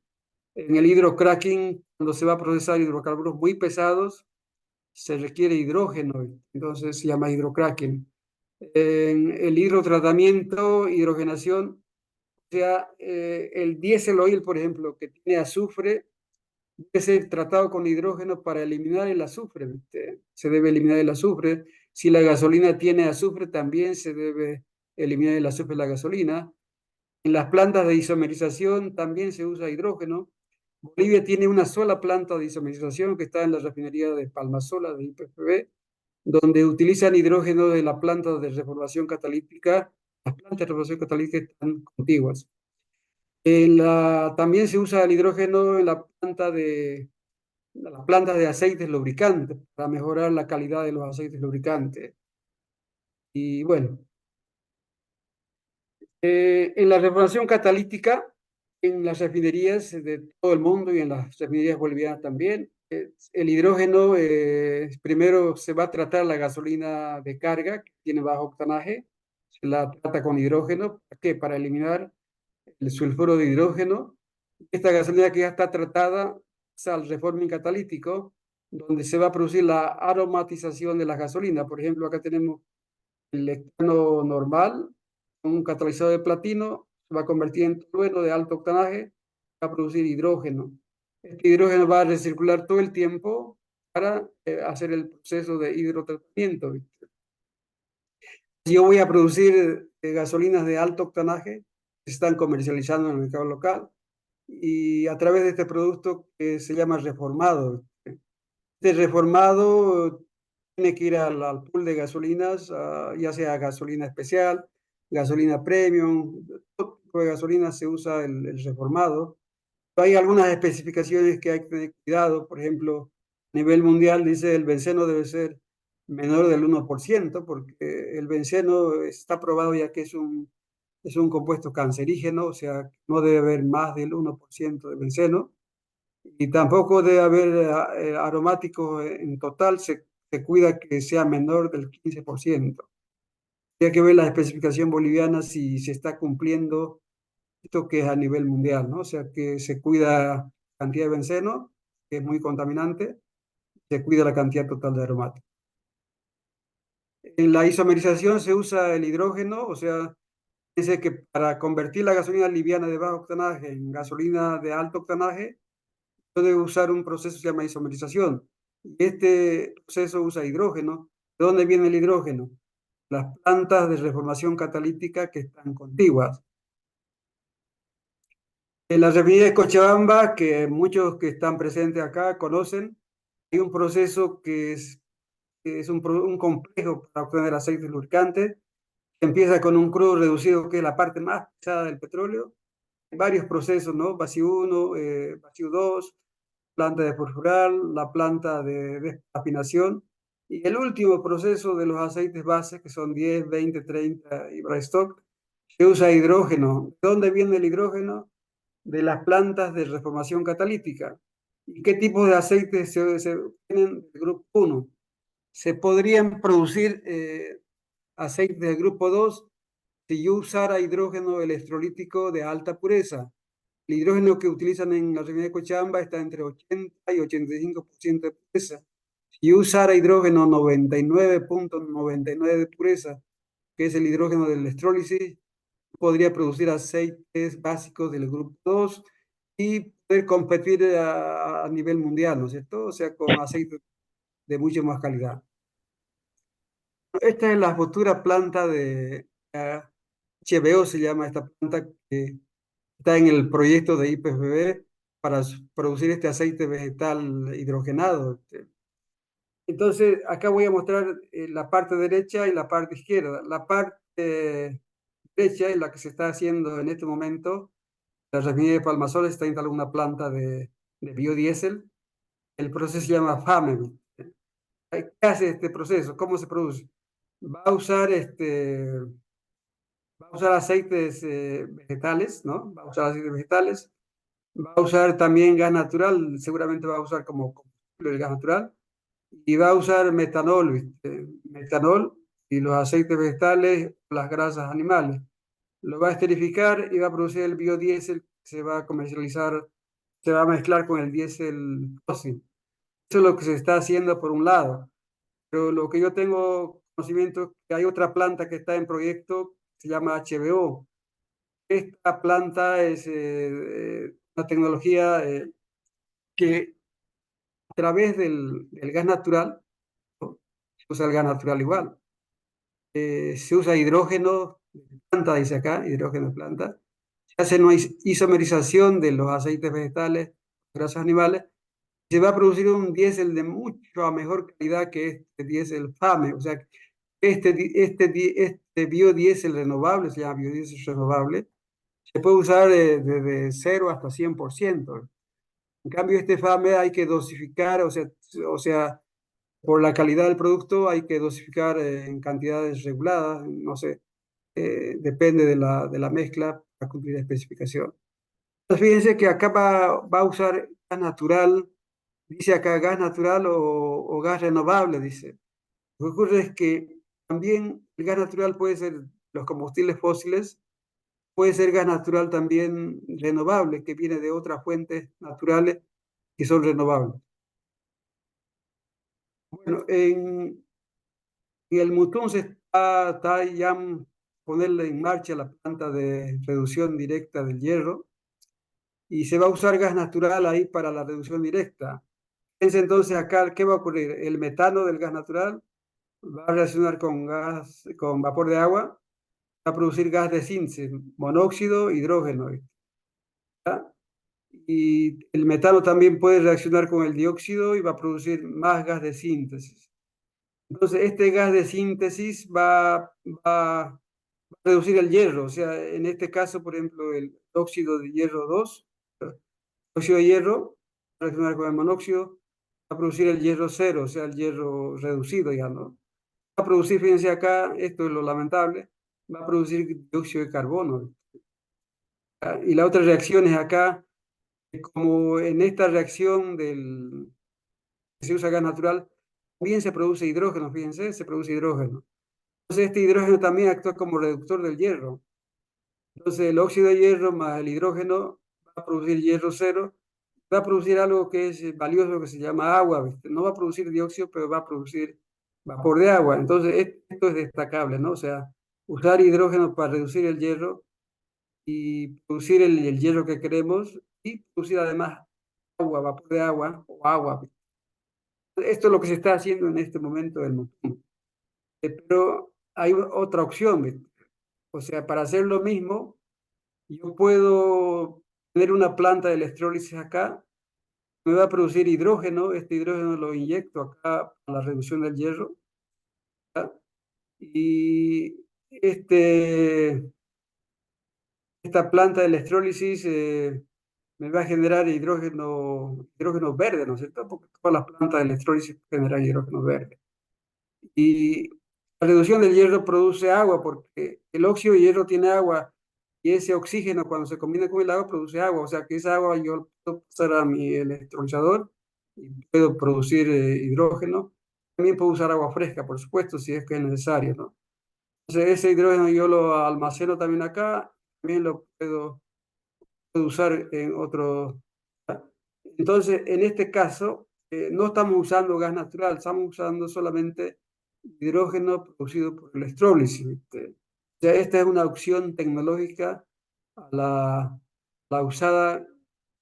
En el hidrocracking, cuando se va a procesar hidrocarburos muy pesados, se requiere hidrógeno, entonces se llama hidrocracking. En el hidrotratamiento, hidrogenación, o sea, el diésel oil, por ejemplo, que tiene azufre, debe ser tratado con hidrógeno para eliminar el azufre, ¿viste? Se debe eliminar el azufre. Si la gasolina tiene azufre, también se debe eliminar el azufre de la gasolina. En las plantas de isomerización también se usa hidrógeno. Bolivia tiene una sola planta de isomerización que está en la refinería de Palmasola, de IPFB, donde utilizan hidrógeno de la planta de reformación catalítica. Las plantas de reformación catalítica están contiguas. También se usa el hidrógeno en las plantas de aceites lubricantes para mejorar la calidad de los aceites lubricantes. Y bueno, en la reformación catalítica, en las refinerías de todo el mundo y en las refinerías bolivianas también, el hidrógeno, primero se va a tratar la gasolina de carga que tiene bajo octanaje, se la trata con hidrógeno. ¿Para qué? Para eliminar el sulfuro de hidrógeno. Esta gasolina que ya está tratada pasa al reforming catalítico, donde se va a producir la aromatización de la gasolina. Por ejemplo, acá tenemos el hectano normal, un catalizador de platino, se va a convertir en tolueno de alto octanaje, va a producir hidrógeno. Este hidrógeno va a recircular todo el tiempo para hacer el proceso de hidrotratamiento. Si yo voy a producir gasolinas de alto octanaje, se están comercializando en el mercado local, y a través de este producto que se llama reformado. Este reformado tiene que ir al pool de gasolinas, ya sea gasolina especial, gasolina premium, todo tipo de gasolina se usa el reformado. Hay algunas especificaciones que hay que tener cuidado. Por ejemplo, a nivel mundial dice el benceno debe ser menor del 1%, porque el benceno está probado ya que es un compuesto cancerígeno, o sea, no debe haber más del 1% de benceno, y tampoco debe haber aromáticos en total, se cuida que sea menor del 15%. Hay que ver la especificación boliviana si se está cumpliendo esto que es a nivel mundial, ¿no? O sea, que se cuida cantidad de benceno, que es muy contaminante, se cuida la cantidad total de aromáticos. En la isomerización se usa el hidrógeno, o sea, dice que para convertir la gasolina liviana de bajo octanaje en gasolina de alto octanaje, puede usar un proceso que se llama isomerización. Y este proceso usa hidrógeno. ¿De dónde viene el hidrógeno? Las plantas de reformación catalítica que están contiguas. En la refinería de Cochabamba, que muchos que están presentes acá conocen, hay un proceso que es un complejo para obtener aceite lubricante. Empieza con un crudo reducido, que es la parte más pesada del petróleo. Varios procesos, ¿no? Vacío 1, vacío 2, planta de furfural, la planta de desafinación. Y el último proceso de los aceites bases, que son 10, 20, 30 y Brightstock, se usa hidrógeno. ¿De dónde viene el hidrógeno? De las plantas de reformación catalítica. ¿Y qué tipo de aceites se obtienen del grupo 1? Se podrían producir aceites del grupo 2 si yo usara hidrógeno electrolítico de alta pureza. El hidrógeno que utilizan en la refinería de Cochabamba está entre 80 y 85% de pureza. Si yo usara hidrógeno 99.99 de pureza, que es el hidrógeno de electrólisis, podría producir aceites básicos del grupo 2 y poder competir a nivel mundial, ¿no es cierto? O sea, con aceites de mucha más calidad. Esta es la futura planta de HBO, se llama esta planta, que está en el proyecto de IPFB para producir este aceite vegetal hidrogenado. Entonces, acá voy a mostrar la parte derecha y la parte izquierda. La parte derecha es la que se está haciendo en este momento. La refinería de Palmasol está instalando una planta de biodiesel. El proceso se llama FAME. ¿Qué hace este proceso? ¿Cómo se produce? Va a usar, va a usar aceites vegetales, ¿no? Va a usar aceites vegetales. Va a usar también gas natural, seguramente va a usar como combustible el gas natural. Y va a usar metanol, ¿viste? Metanol y los aceites vegetales, las grasas animales. Lo va a esterificar y va a producir el biodiesel que se va a comercializar, se va a mezclar con el diésel fósil. Eso es lo que se está haciendo por un lado. Pero lo que yo tengo conocimiento es que hay otra planta que está en proyecto, se llama HBO. Esta planta es una tecnología que a través del gas natural, ¿no? Se usa el gas natural igual. Se usa hidrógeno de planta, dice acá, hidrógeno de planta. Se hace una isomerización de los aceites vegetales, grasas animales. Se va a producir un diésel de mucho mejor calidad que este diésel FAME. O sea, este biodiesel renovable, se llama biodiesel renovable, se puede usar desde 0 hasta 100%. En cambio, este FAME hay que dosificar, o sea, por la calidad del producto hay que dosificar en cantidades reguladas, no sé, depende de la mezcla para cumplir la especificación. Entonces, fíjense que acá va a usar gas natural, dice acá gas natural o gas renovable, dice. Lo que ocurre es que también el gas natural puede ser los combustibles fósiles, puede ser gas natural también renovable, que viene de otras fuentes naturales que son renovables. Bueno, en el Mutún se está ya ponerle en marcha la planta de reducción directa del hierro y se va a usar gas natural ahí para la reducción directa. Fíjense entonces acá, ¿qué va a ocurrir? El metano del gas natural va a reaccionar con vapor de agua, va a producir gas de síntesis, monóxido, hidrógeno. ¿Ya? Y el metano también puede reaccionar con el dióxido y va a producir más gas de síntesis. Entonces, este gas de síntesis va a reducir el hierro. O sea, en este caso, por ejemplo, el óxido de hierro 2 óxido de hierro va a reaccionar con el monóxido, va a producir el hierro cero, o sea, el hierro reducido ya, ¿no? Va a producir, fíjense acá, esto es lo lamentable, va a producir dióxido de carbono. Y la otra reacción es acá, como en esta reacción que se usa gas natural, también se produce hidrógeno, fíjense, se produce hidrógeno. Entonces este hidrógeno también actúa como reductor del hierro. Entonces el óxido de hierro más el hidrógeno va a producir hierro cero, va a producir algo que es valioso que se llama agua, ¿viste? No va a producir dióxido, pero va a producir vapor de agua. Entonces esto es destacable, ¿no? O sea, usar hidrógeno para reducir el hierro y producir el hierro que queremos y producir además agua, vapor de agua o agua. Esto es lo que se está haciendo en este momento del mundo. Pero hay otra opción, ¿viste? O sea, para hacer lo mismo, yo puedo tener una planta de electrólisis acá, me va a producir hidrógeno, este hidrógeno lo inyecto acá para la reducción del hierro, ¿verdad? Y esta planta de electrólisis me va a generar hidrógeno verde, ¿no es cierto? Porque todas las plantas de electrólisis generan hidrógeno verde. Y la reducción del hierro produce agua, porque el óxido de hierro tiene agua, y ese oxígeno cuando se combina con el agua produce agua, o sea que esa agua yo puedo pasar a mi electrolizador y puedo producir hidrógeno. También puedo usar agua fresca, por supuesto, si es que es necesario, ¿no? Entonces ese hidrógeno yo lo almaceno también acá, también lo puedo usar en otro. Entonces, en este caso, no estamos usando gas natural, estamos usando solamente hidrógeno producido por electrólisis, ¿viste? O sea, esta es una opción tecnológica a la usada,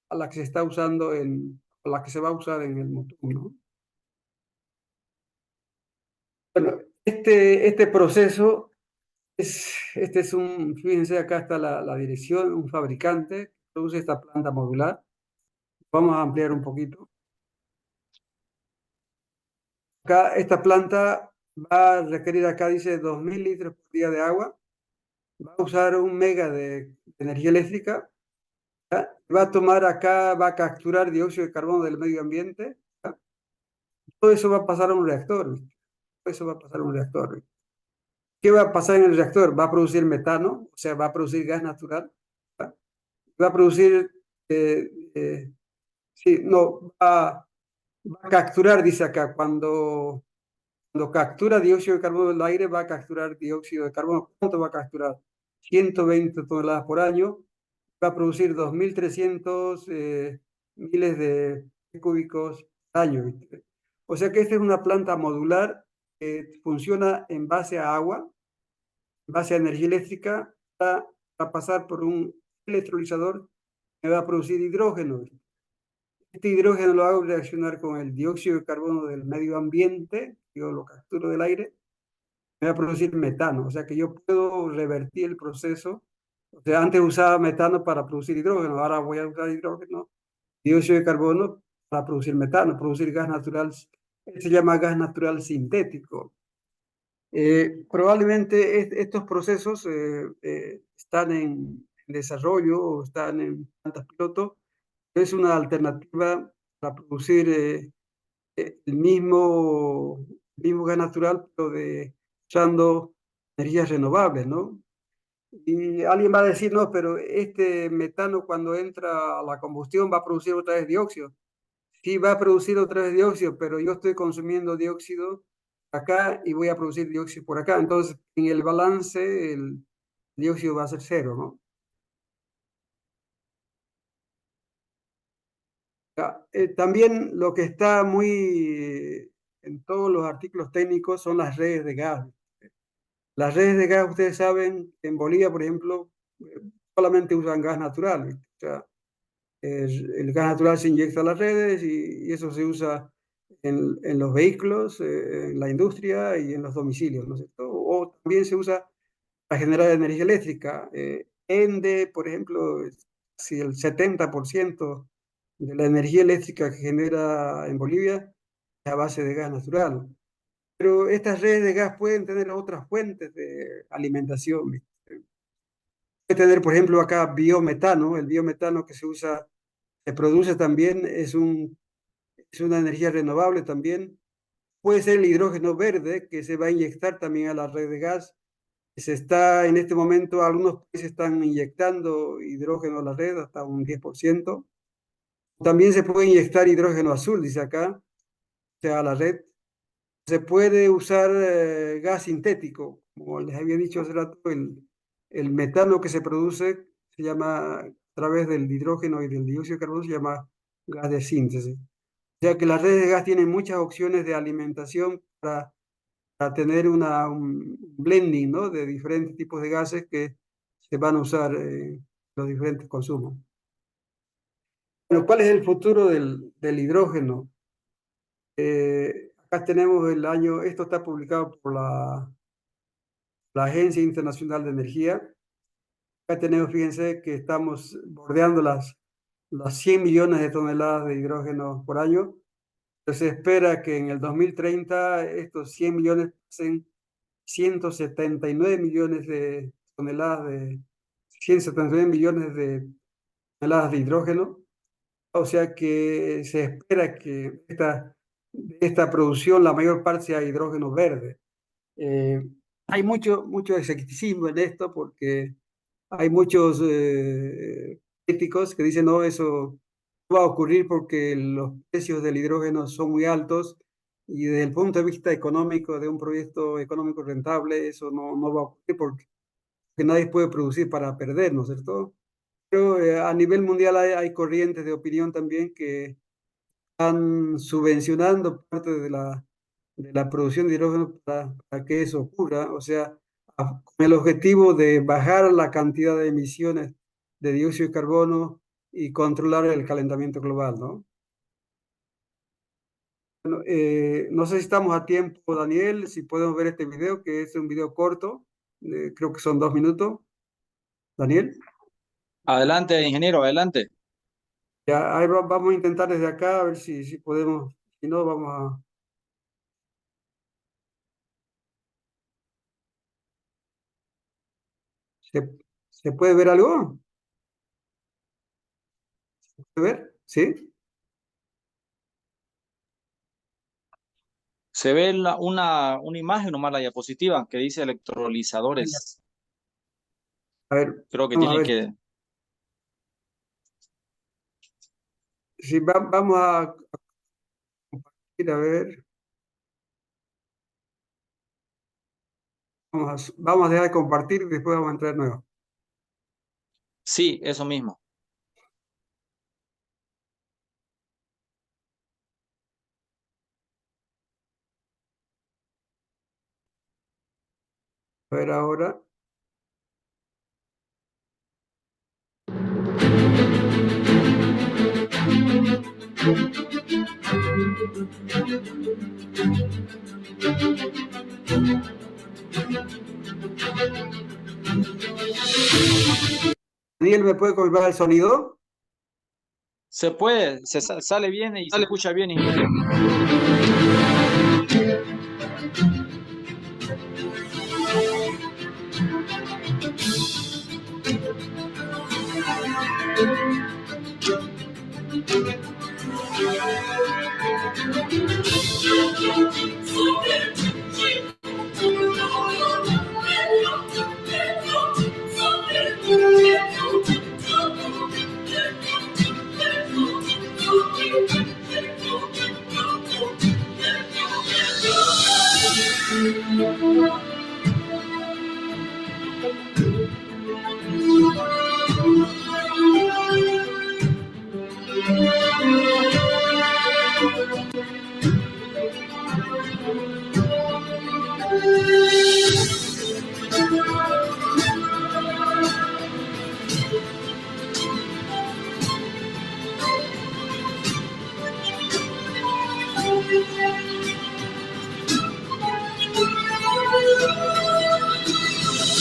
a la que se está usando a la que se va a usar en el motor, ¿no? Bueno, este proceso este es fíjense, acá está la dirección, un fabricante que produce esta planta modular. Vamos a ampliar un poquito. Acá esta planta va a requerir, acá dice 2000 litros por día de agua, va a usar 1 mega de energía eléctrica, ¿ya? Va a tomar acá, va a capturar dióxido de carbono del medio ambiente, ¿ya? Todo eso va a pasar a un reactor, ¿viste? Todo eso va a pasar a un reactor, ¿viste? ¿Qué va a pasar en el reactor? Va a producir metano, o sea, va a producir gas natural, ¿ya? Va a producir, sí, no, va a capturar, dice acá, cuando captura dióxido de carbono del aire, va a capturar dióxido de carbono. ¿Cuánto va a capturar? 120 toneladas por año. Va a producir 2.300 miles de cúbicos al año, ¿viste? O sea que esta es una planta modular que funciona en base a agua, en base a energía eléctrica, va a pasar por un electrolizador que va a producir hidrógeno. Este hidrógeno lo hago reaccionar con el dióxido de carbono del medio ambiente, yo lo capturo del aire, me va a producir metano, o sea que yo puedo revertir el proceso. O sea, antes usaba metano para producir hidrógeno, ahora voy a usar hidrógeno, dióxido de carbono para producir metano, producir gas natural, se llama gas natural sintético. Probablemente estos procesos están en desarrollo o están en plantas piloto. Es una alternativa para producir el mismo gas natural, pero usando energías renovables, ¿no? Y alguien va a decir, no, pero este metano cuando entra a la combustión va a producir otra vez dióxido. Sí, va a producir otra vez dióxido, pero yo estoy consumiendo dióxido acá y voy a producir dióxido por acá. Entonces, en el balance, el dióxido va a ser cero, ¿no? También lo que está muy en todos los artículos técnicos son las redes de gas. Las redes de gas, ustedes saben, en Bolivia, por ejemplo, solamente usan gas natural, ¿viste? O sea, el gas natural se inyecta a las redes y eso se usa en los vehículos, en la industria y en los domicilios, ¿no es cierto? O también se usa para generar energía eléctrica. ENDE, por ejemplo, si el 70% de la energía eléctrica que genera en Bolivia es a base de gas natural. Pero estas redes de gas pueden tener otras fuentes de alimentación, ¿viste? Puede tener, por ejemplo, acá biometano, el biometano que se usa se produce también es una energía renovable también. Puede ser el hidrógeno verde que se va a inyectar también a la red de gas. En este momento, algunos países están inyectando hidrógeno a la red hasta un 10%. También se puede inyectar hidrógeno azul, dice acá, o sea, a la red. Se puede usar gas sintético, como les había dicho hace rato, el metano que se produce se llama, a través del hidrógeno y del dióxido de carbono, se llama gas de síntesis. O sea que las redes de gas tienen muchas opciones de alimentación para tener un blending, ¿no?, de diferentes tipos de gases que se van a usar en los diferentes consumos. Bueno, ¿cuál es el futuro del hidrógeno? Acá tenemos esto está publicado por la Agencia Internacional de Energía. Acá tenemos, fíjense, que estamos bordeando las 100 millones de toneladas de hidrógeno por año. Se espera que en el 2030 estos 100 millones pasen 179 millones de toneladas de 179 millones de toneladas de hidrógeno. O sea que se espera que esta producción, la mayor parte sea hidrógeno verde. Hay mucho escepticismo en esto porque hay muchos críticos que dicen, no, eso no va a ocurrir porque los precios del hidrógeno son muy altos y desde el punto de vista económico, de un proyecto económico rentable, eso no va a ocurrir porque nadie puede producir para perder, ¿no es cierto? Pero a nivel mundial hay corrientes de opinión también que están subvencionando parte de la producción de hidrógeno para que eso ocurra, o sea, con el objetivo de bajar la cantidad de emisiones de dióxido de carbono y controlar el calentamiento global, ¿no? Bueno, no sé si estamos a tiempo, Daniel, si podemos ver este video, que es un video corto, creo que son 2 minutos. Daniel. Adelante, ingeniero, adelante. Ya, ahí vamos a intentar desde acá a ver si podemos, si no vamos a... ¿Se puede ver algo? ¿Se puede ver? ¿Sí? Se ve una imagen nomás, la diapositiva, que dice electrolizadores. A ver, Creo que vamos a tiene ver. que... Sí, vamos a compartir, a ver. Vamos a dejar de compartir y después vamos a entrar de nuevo. Sí, eso mismo. A ver ahora. Daniel, ¿me puede confirmar el sonido? Se puede, sale bien y se escucha bien, ingeniero.